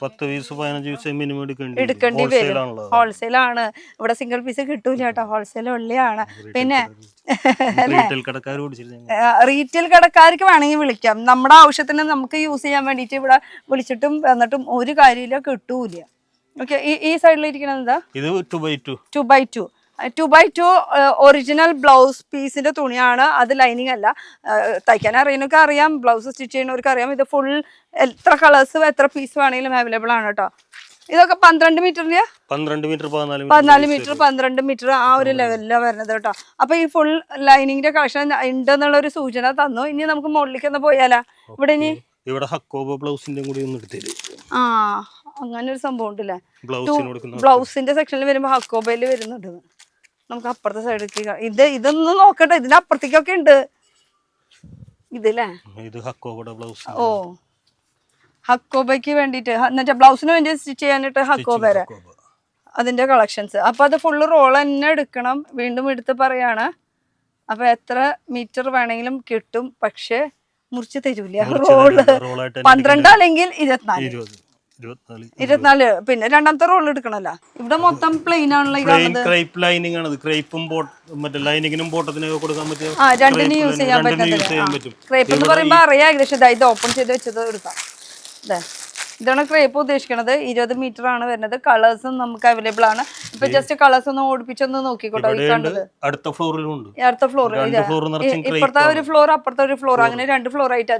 10 പീസ് 15 പീസ് മിനിമം എടുക്കേണ്ടി വരും. ഹോൾസെയിൽ ആണ് ഇവിടെ, സിംഗിൾ പീസ് കിട്ടൂല കേട്ടോ. ഹോൾസെയിൽ ഉള്ളിയാണ്. പിന്നെ റീറ്റെയിൽ കടക്കാർക്ക് വേണമെങ്കിൽ വിളിക്കാം. നമ്മുടെ ആവശ്യത്തിന് നമുക്ക് യൂസ് ചെയ്യാൻ വേണ്ടിട്ട് ഇവിടെ വിളിച്ചിട്ടും എന്നിട്ടും ഒരു കാര്യമില്ല, കിട്ടൂല. ഓക്കെ. ഈ സൈഡിൽ ഇരിക്കുന്നത് എന്താ? ഇത് 2x2 2x2 ഒറിജിനൽ ബ്ലൗസ് പീസിന്റെ തുണിയാണ്. അത് ലൈനിങ് അല്ല. തയ്ക്കാൻ അറിയുന്നവർക്ക് അറിയാം, ബ്ലൗസ് സ്റ്റിച്ച് ചെയ്യുന്നവർക്ക് അറിയാം. ഇത് ഫുൾ എത്ര കളേഴ്സ് എത്ര പീസ് വേണമെങ്കിലും അവൈലബിൾ ആണ് കേട്ടോ. ഇതൊക്കെ 12 മീറ്ററിന്റെ 14 മീറ്റർ 12 മീറ്റർ ആ ഒരു ലെവലിലാണ് വരുന്നത് കേട്ടോ. അപ്പൊ ഈ ഫുൾ ലൈനിങ്ങിന്റെ കളക്ഷൻ ഉണ്ടെന്നുള്ള ഒരു സൂചന തന്നു. ഇനി നമുക്ക് മുകളിലേക്ക് ഒന്ന് പോയാലോ? ഇവിടെ ഇനി അങ്ങനെ ഒരു സംഭവം ഉണ്ടല്ലേ? ബ്ലൗസിന്റെ സെക്ഷനിൽ വരുമ്പോ ഹക്കോബയിൽ വരുന്നുണ്ട്. നമുക്ക് അപ്പുറത്തെ സൈഡിലേക്ക് ഇതൊന്നും നോക്കട്ടെ. ഇതിന്റെ അപ്പുറത്തേക്കൊക്കെ ഉണ്ട് ഇതില്ലേ? ഓ, ഹക്കോബയ്ക്ക് വേണ്ടിട്ട് എന്നിട്ട് ബ്ലൗസിന് വേണ്ടി സ്റ്റിച്ച് ചെയ്യാനായിട്ട് ഹക്കോബര അതിന്റെ കളക്ഷൻസ്. അപ്പൊ അത് ഫുള്ള് റോൾ തന്നെ എടുക്കണം. വീണ്ടും എടുത്ത് പറയാണ്. അപ്പൊ എത്ര മീറ്റർ വേണമെങ്കിലും കിട്ടും, പക്ഷെ മുറിച്ച് തരൂല. റോള് 12 അല്ലെങ്കിൽ 24. പിന്നെ രണ്ടാമത്തെ റോൾ എടുക്കണല്ലോ. ഇവിടെ മൊത്തം പ്ലെയിൻ ആണല്ലോ. രണ്ടിനും യൂസ് ചെയ്യാൻ പറ്റും. ക്രേപ്പ് എന്ന് പറയുമ്പോ അറിയാം ഏകദേശം. ഇത് ഓപ്പൺ ചെയ്ത് വെച്ചത് എടുക്കാം. ഇതാണ് ക്രേപ്പ് ഉദ്ദേശിക്കുന്നത്. 20 മീറ്റർ ആണ് വരുന്നത്. കളേഴ്സും നമുക്ക് അവൈലബിൾ ആണ്. ഇപ്പൊ ജസ്റ്റ് കളേഴ്സ് ഒന്ന് ഓടിപ്പിച്ചൊന്ന് നോക്കിക്കോട്ടോ. ഈ കണ്ടത് അടുത്ത ഫ്ലോർ, ഇപ്പുറത്തെ ഒരു ഫ്ലോർ, അപ്പുറത്തെ ഒരു ഫ്ലോർ, അങ്ങനെ 2 ഫ്ലോർ ആയിട്ട്.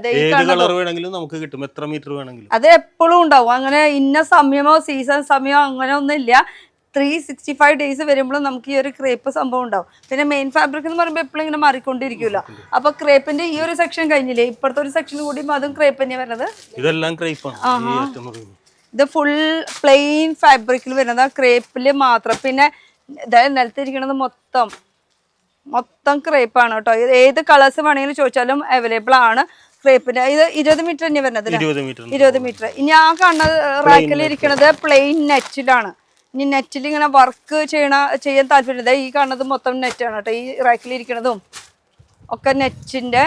അത് എപ്പോഴും ഉണ്ടാവും. അങ്ങനെ ഇന്ന സമയമോ സീസൺ സമയമോ അങ്ങനെ ഒന്നും ഇല്ല. 365 ഡേയ്സ് വരുമ്പോഴും നമുക്ക് ഈ ഒരു ക്രേപ്പ് സംഭവം ഉണ്ടാവും. പിന്നെ മെയിൻ ഫാബ്രിക് എന്ന് പറയുമ്പോൾ എപ്പോഴും ഇങ്ങനെ മാറിക്കൊണ്ടിരിക്കുമല്ലോ. അപ്പൊ ക്രേപ്പിന്റെ ഈ ഒരു സെക്ഷൻ കഴിഞ്ഞില്ലേ, ഇപ്പുറത്തെ ഒരു സെക്ഷൻ കൂടി അതും ക്രേപ്പ് തന്നെയാണ് വരുന്നത്. ഇതെല്ലാം ഇത് ഫുൾ പ്ലെയിൻ ഫാബ്രിക്കിൽ വരുന്നത്, ക്രേപ്പില് മാത്രം. പിന്നെ നിലത്തിരിക്കുന്നത് മൊത്തം ക്രേപ്പാണ് കേട്ടോ. ഏത് കളേഴ്സ് വേണമെങ്കിലും ചോദിച്ചാലും അവൈലബിൾ ആണ്. ക്രേപ്പിന്റെ ഇത് 20 മീറ്റർ തന്നെ വരുന്നത്. 20 മീറ്റർ. ഇനി ആ കാണുന്നത് റാക്കിൽ ഇരിക്കുന്നത് പ്ലെയിൻ നെറ്റിലാണ്. ഇനി നെറ്റിൽ ഇങ്ങനെ വർക്ക് ചെയ്യാൻ താല്പര്യം. ഈ കാണുന്നത് മൊത്തം നെറ്റാണ് കേട്ടോ. ഈ റാക്കിലിരിക്കണതും ഒക്കെ നെറ്റിന്റെ.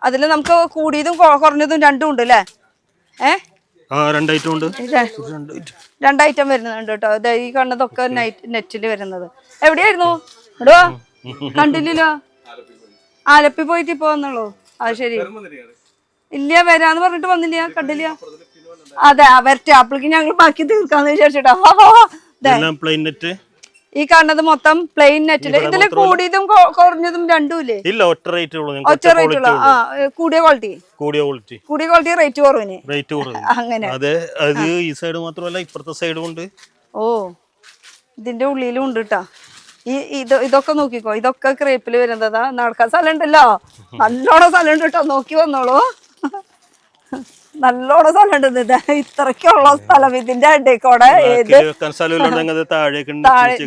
അതിൽ നമുക്ക് കൂടിയതും കുറഞ്ഞതും രണ്ടും ഉണ്ട് അല്ലേ? 2 ഐറ്റം വരുന്നുണ്ട് കേട്ടോ. ഈ കാണുന്നതൊക്കെ നെറ്റിൽ വരുന്നത്. എവിടെയായിരുന്നു എടോ കണ്ടില്ലല്ലോ. ആലപ്പി പോയിട്ട് ഇപ്പൊ വന്നുള്ളൂ. അത് ശരി. ഇല്ല വരാന്ന് പറഞ്ഞിട്ട് വന്നില്ല, കണ്ടില്ല. അതെ വരട്ടെ, അപ്പോഴേക്ക് ഞങ്ങൾ ബാക്കി തീർക്കാന്ന് വിചാരിച്ചിട്ടാ. ഈ കാണുന്നത് മൊത്തം പ്ലെയിൻ നെറ്റില്. ഇതില് കൂടിയതും കുറഞ്ഞതും രണ്ടും ഇല്ലേ? ഇല്ല, ഒറ്റ റേറ്റ് ഒറ്റ റേറ്റ് ഉള്ള. കൂടിയ ക്വാളിറ്റി റേറ്റ് കുറവിന് അങ്ങനെ. അതെ, അത് ഈ സൈഡ് മാത്രമല്ല ഇപ്പുറത്തെ സൈഡും ഉണ്ട്. ഓ ഇതിന്റെ ഉള്ളിലും ഉണ്ട് കേട്ടാ. ഇതൊക്കെ നോക്കിക്കോ, ഇതൊക്കെ ക്രേപ്പില് വരുന്നതാ. നടക്കാൻ സ്ഥലം ഉണ്ടല്ലോ, നല്ലോണം സ്ഥലം ഉണ്ട് കേട്ടോ. നോക്കി വന്നോളൂ, നല്ലോണം സ്ഥലം ഉണ്ട്. ഇത്രക്കുള്ള സ്ഥലം ഇതിന്റെ അടിക്കോടെ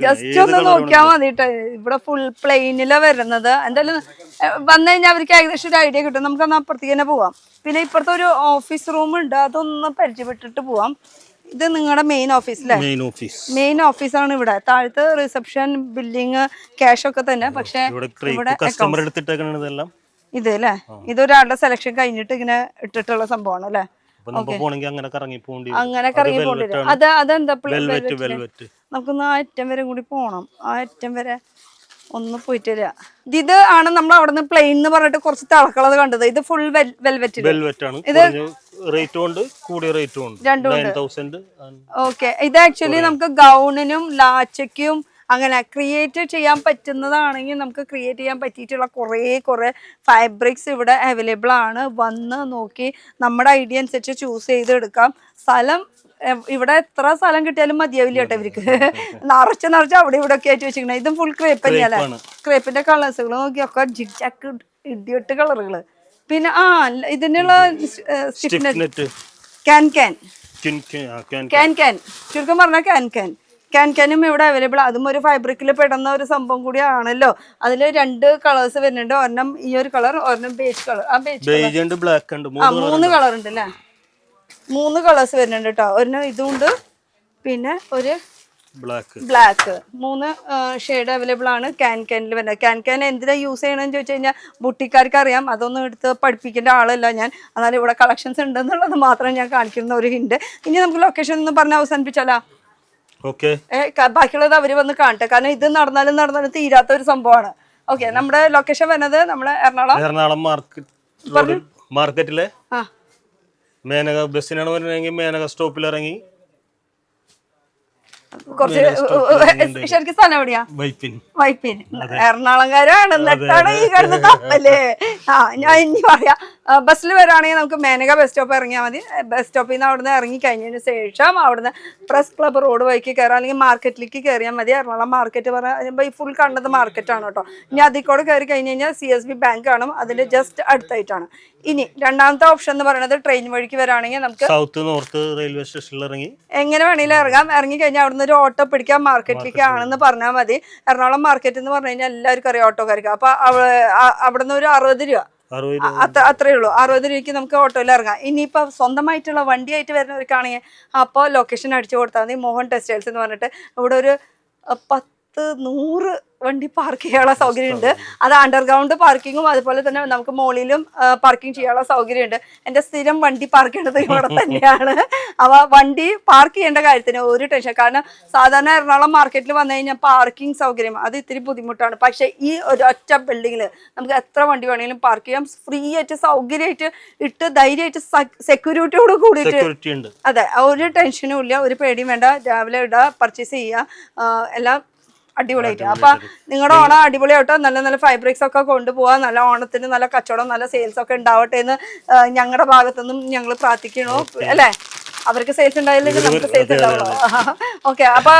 ജസ്റ്റ് ഒന്ന് നോക്കിയാൽ മതിട്ടോ. ഇവിടെ ഫുൾ പ്ലെയിനിലാ വരുന്നത്. എന്തായാലും വന്നു കഴിഞ്ഞാൽ അവർക്ക് ഏകദേശം ഒരു ഐഡിയ കിട്ടും. നമുക്കൊന്ന് അപ്പുറത്തേക്ക് തന്നെ പോവാം. പിന്നെ ഇപ്പുറത്തെ ഒരു ഓഫീസ് റൂം ഉണ്ട്, അതൊന്ന് പരിചയപ്പെട്ടിട്ട് പോവാം. ഇത് നിങ്ങളുടെ മെയിൻ ഓഫീസിലെ മെയിൻ ഓഫീസാണ്. ഇവിടെ താഴത്ത് റിസപ്ഷൻ, ബില്ലിങ്, ക്യാഷ് ഒക്കെ തന്നെ. പക്ഷെ ഇത് അല്ലേ, ഇതൊരാളുടെ സെലക്ഷൻ കഴിഞ്ഞിട്ട് ഇങ്ങനെ ഇട്ടിട്ടുള്ള സംഭവമാണ് അല്ലേ? അങ്ങനെ കറങ്ങി പോകേണ്ടി വരും. അതെന്താ നമുക്കൊന്ന് ആ അറ്റം വരെ കൂടി പോണം. ആ അറ്റം വരെ ഒന്ന് പോയിട്ട് വരിക. ഇത് ആണ് നമ്മൾ അവിടെ നിന്ന് പ്ലെയിൻ എന്ന് പറഞ്ഞിട്ട് കുറച്ച് തിളക്കളത് കണ്ടത്. ഇത് ഫുൾ വെൽവെറ്റ്. ഇത് രണ്ടും. ഓക്കെ, ഇത് ആക്ച്വലി നമുക്ക് ഗൗണിനും ലാച്ചയ്ക്കും അങ്ങനെ ക്രിയേറ്റ് ചെയ്യാൻ പറ്റുന്നതാണെങ്കിൽ നമുക്ക് ക്രിയേറ്റ് ചെയ്യാൻ പറ്റിയിട്ടുള്ള കുറേ ഫാബ്രിക്സ് ഇവിടെ അവൈലബിൾ ആണ്. വന്ന് നോക്കി നമ്മുടെ ഐഡിയ അനുസരിച്ച് ചൂസ് ചെയ്തെടുക്കാം. സ്ഥലം ഇവിടെ എത്ര സ്ഥലം കിട്ടിയാലും മതിയാവില്ല കേട്ടോ ഇവർക്ക്. നിറച്ച് അവിടെ ഇവിടെ ഒക്കെ ആയിട്ട് വെച്ചിരിക്കണേ. ഇതും ഫുൾ ക്രേപ്പ് തന്നെയല്ലേ? ക്രേപ്പിന്റെ കളേഴ്സുകൾ നോക്കിയൊക്കെ ജിഗ്ജാക്ക് ഇഡിയട്ട് കളറുകള്. പിന്നെ ഇതിനുള്ള ക്യാൻ ചുരുക്കം പറഞ്ഞാൽ ക്യാനും ഇവിടെ അവൈലബിൾ. അതും ഒരു ഫാബ്രിക്കിൽ പെടുന്ന ഒരു സംഭവം കൂടി ആണല്ലോ. അതിൽ 2 കളേഴ്സ് വരുന്നുണ്ട്. ഒരെണ്ണം ഈ ഒരു കളർ, ഒരെണ്ണം ബേജ് കളർ. ബ്ലാക്ക് ഉണ്ട്. 3 കളർ ഉണ്ട് അല്ലേ? 3 കളേഴ്സ് വരുന്നുണ്ട് കേട്ടോ. ഒരെണ്ണം ഇതും ഉണ്ട്, പിന്നെ ഒരു ബ്ലാക്ക്. 3 ഷെയ്ഡ് അവൈലബിൾ ആണ് ക്യാനിൽ വരുന്നത്. ക്യാൻ എന്തിനാ യൂസ് ചെയ്യണമെന്ന് ചോദിച്ചു കഴിഞ്ഞാൽ ബുട്ടിക്കാർക്ക് അറിയാം. അതൊന്നും എടുത്ത് പഠിപ്പിക്കേണ്ട ആളല്ല ഞാൻ. എന്നാലും ഇവിടെ കളക്ഷൻസ് ഉണ്ടെന്നുള്ളത് മാത്രം ഞാൻ കാണിക്കുന്ന ഒരു ഹിന്റ്. ഇനി നമുക്ക് ലൊക്കേഷൻ ഒന്ന് പറഞ്ഞ് അവസാനിപ്പിച്ചാലോ? ബാക്കിയുള്ളത് അവര് വന്ന് കാണട്ടെ. കാരണം ഇത് നടന്നാലും തീരാത്ത ഒരു സംഭവമാണ്. ഓക്കെ, നമ്മുടെ ലൊക്കേഷൻ വരുന്നത് നമ്മുടെ എറണാകുളം മാർക്കറ്റിലെ മേനക ബസ്സിനാണ് പറയുന്നത്. മേനക സ്റ്റോപ്പിൽ ഇറങ്ങി ശരിക്കും സ്ഥലം എവിടെയാ? വൈപ്പിൻ. എറണാകുളംകാരാണ്. എന്നിട്ടാണ് ഈ കിടന്ന് തപ്പല്ലേ. ഞാൻ ഇനി പറയാ, ബസ്സിൽ വരാണെങ്കിൽ നമുക്ക് മേനക ബസ് സ്റ്റോപ്പ് ഇറങ്ങിയാൽ മതി. ബസ് സ്റ്റോപ്പിൽ നിന്ന് അവിടുന്ന് ഇറങ്ങി കഴിഞ്ഞതിന് ശേഷം അവിടുന്ന് പ്രസ് ക്ലബ് റോഡ് വഴിക്ക് കയറാം, അല്ലെങ്കിൽ മാർക്കറ്റിലേക്ക് കയറിയാൽ മതി. എറണാകുളം മാർക്കറ്റ് പറയുമ്പോൾ ഈ ഫുൾ കണ്ടത് മാർക്കറ്റാണ് കേട്ടോ. ഇനി അതിൽ കൂടെ കയറി കഴിഞ്ഞ് കഴിഞ്ഞാൽ CSB ബാങ്ക് കാണും, അതിന്റെ ജസ്റ്റ് അടുത്തായിട്ടാണ്. ഇനി രണ്ടാമത്തെ ഓപ്ഷൻ എന്ന് പറയുന്നത് ട്രെയിൻ വഴിക്ക് വരാണെങ്കിൽ നമുക്ക് സൗത്ത് നോർത്ത് റെയിൽവേ സ്റ്റേഷനിൽ ഇറങ്ങി എങ്ങനെ വേണമെങ്കിലും ഇറങ്ങാം. ഇറങ്ങി കഴിഞ്ഞാൽ അവിടുന്ന് ഒരു ഓട്ടോ പിടിക്കാം, മാർക്കറ്റിലേക്ക് ആണെന്ന് പറഞ്ഞാൽ മതി. എറണാകുളം മാർക്കറ്റ് എന്ന് പറഞ്ഞു കഴിഞ്ഞാൽ എല്ലാവർക്കും അറിയാം ഓട്ടോക്കാർക്ക്. അപ്പൊ അവിടുന്ന് ഒരു 60 രൂപ അത്രേ ഉള്ളൂ. 60 രൂപയ്ക്ക് നമുക്ക് ഓട്ടോയിൽ ഇറങ്ങാം. ഇനിയിപ്പോൾ സ്വന്തമായിട്ടുള്ള വണ്ടിയായിട്ട് വരുന്നവർക്കാണെങ്കിൽ അപ്പോൾ ലൊക്കേഷൻ അടിച്ചു കൊടുത്താൽ മതി. മോഹൻ ടെക്സ്റ്റൈൽസ് എന്ന് പറഞ്ഞിട്ട് ഇവിടെ ഒരു 100 വണ്ടി പാർക്ക് ചെയ്യാനുള്ള സൗകര്യം ഉണ്ട്. അത് അണ്ടർഗ്രൗണ്ട് പാർക്കിങ്ങും അതുപോലെ തന്നെ നമുക്ക് മുകളിലും പാർക്കിംഗ് ചെയ്യാനുള്ള സൗകര്യമുണ്ട്. എൻ്റെ സ്ഥിരം വണ്ടി പാർക്ക് ചെയ്യേണ്ടത് ഇവിടെ തന്നെയാണ്. അപ്പോൾ വണ്ടി പാർക്ക് ചെയ്യേണ്ട കാര്യത്തിന് ഒരു ടെൻഷൻ. കാരണം സാധാരണ എറണാകുളം മാർക്കറ്റിൽ വന്നു കഴിഞ്ഞാൽ പാർക്കിംഗ് സൗകര്യം അത് ഇത്തിരി ബുദ്ധിമുട്ടാണ്. പക്ഷേ ഈ ഒരൊറ്റ ബിൽഡിങ്ങിൽ നമുക്ക് എത്ര വണ്ടി വേണമെങ്കിലും പാർക്ക് ചെയ്യാം. ഫ്രീ ആയിട്ട് സൗകര്യമായിട്ട് ഇട്ട് ധൈര്യമായിട്ട് സെക്യൂരിറ്റിയോട് കൂടിയിട്ട്. അതെ, ഒരു ടെൻഷനും ഇല്ല, ഒരു പേടിയും വേണ്ട. രാവിലെ ഇടുക, പർച്ചേസ് ചെയ്യുക, എല്ലാം അടിപൊളിയായിട്ട്. അപ്പൊ നിങ്ങളുടെ ഓണം അടിപൊളിയായിട്ടോ. നല്ല ഫാബ്രിക്സ് ഒക്കെ കൊണ്ടുപോവാ. നല്ല ഓണത്തിന് നല്ല കച്ചവടം, നല്ല സെയിൽസ് ഒക്കെ ഉണ്ടാവട്ടെ എന്ന് ഞങ്ങളുടെ ഭാഗത്തുനിന്നും ഞങ്ങൾ പ്രാർത്ഥിക്കണു അല്ലേ? അവർക്ക് സെയിൽസ് ഉണ്ടായില്ലെങ്കിൽ നമുക്ക് സെയിൽസ് ഉണ്ടാവുള്ളൂ. ഓക്കെ, അപ്പൊ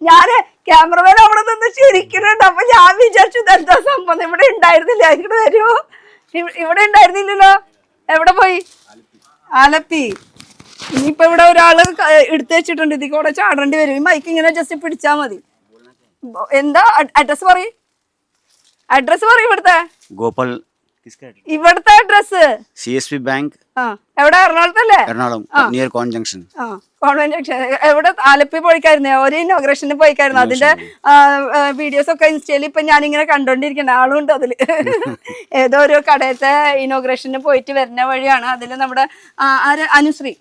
ഞാന് ക്യാമറമാൻ അവിടെ നിന്ന് ചിരിക്കുന്നുണ്ട്. അപ്പൊ ഞാൻ വിചാരിച്ചു എന്താ സംഭവം, ഇവിടെ ഉണ്ടായിരുന്നില്ല. ഇങ്ങോട്ട് വരുമോ? ഇവിടെ ഉണ്ടായിരുന്നില്ലല്ലോ. എവിടെ പോയി? ആലപ്പി. ഇനിയിപ്പോ ഇവിടെ ഒരാള് എടുത്തു വെച്ചിട്ടുണ്ട്, ഇതിൽ കൂടെ ചാടേണ്ടി വരും. ഈ മൈക്ക് ഇങ്ങനെ ജസ്റ്റ് പിടിച്ചാ മതി. എന്താ അഡ്രസ് പറയും? ഇവിടുത്തെ ഗോപാൽ, ഇവിടുത്തെ അഡ്രസ് CSB ബാങ്ക്. എവിടെ? എറണാകുളത്തല്ലേ? Ernakulam near convent junction. എവിടെ? ആലപ്പി പോയിക്കായിരുന്നേ, ഒരു ഇനോഗ്രേഷന് പോയിക്കായിരുന്നു. അതിന്റെ വീഡിയോസ് ഒക്കെ ഇൻസ്റ്റയിൽ ഇപ്പൊ ഞാനിങ്ങനെ കണ്ടോണ്ടിരിക്കണ്ട. ആളുണ്ട് അതില്. ഏതോ ഒരു കടയത്തെ ഇനോഗ്രേഷന് പോയിട്ട് വരുന്ന വഴിയാണ്. അതില് നമ്മുടെ അനുശ്രീ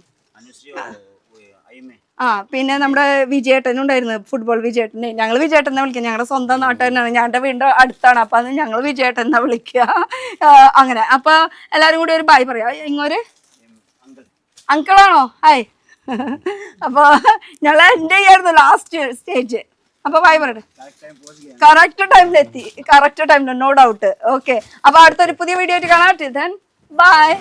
ആ പിന്നെ നമ്മുടെ വിജയേട്ടനും ഉണ്ടായിരുന്നു, ഫുട്ബോൾ വിജയേട്ടന്. ഞങ്ങൾ വിജയേട്ടനെ വിളിക്കുക, ഞങ്ങളുടെ സ്വന്തം നാട്ടുകാരനാണ്, ഞങ്ങളുടെ വീടിൻ്റെ അടുത്താണ്. അപ്പം അത് ഞങ്ങൾ വിജയേട്ടനെ വിളിക്കുക. അങ്ങനെ അപ്പോൾ എല്ലാവരും കൂടി ഒരു ബായ് പറയാം. ഇങ്ങൊരു അങ്കിളാണോ? ഹായ്. അപ്പോൾ ഞങ്ങൾ എൻ്റെ ആയിരുന്നു ലാസ്റ്റ് സ്റ്റേജ്. അപ്പോൾ ബായ് പറയട്ടെ. കറക്റ്റ് ടൈമിലെത്തി, കറക്റ്റ് ടൈമിൽ, നോ ഡൗട്ട്. ഓക്കെ, അപ്പോൾ അടുത്തൊരു പുതിയ വീഡിയോ ആയിട്ട് കാണാം. ബൈ.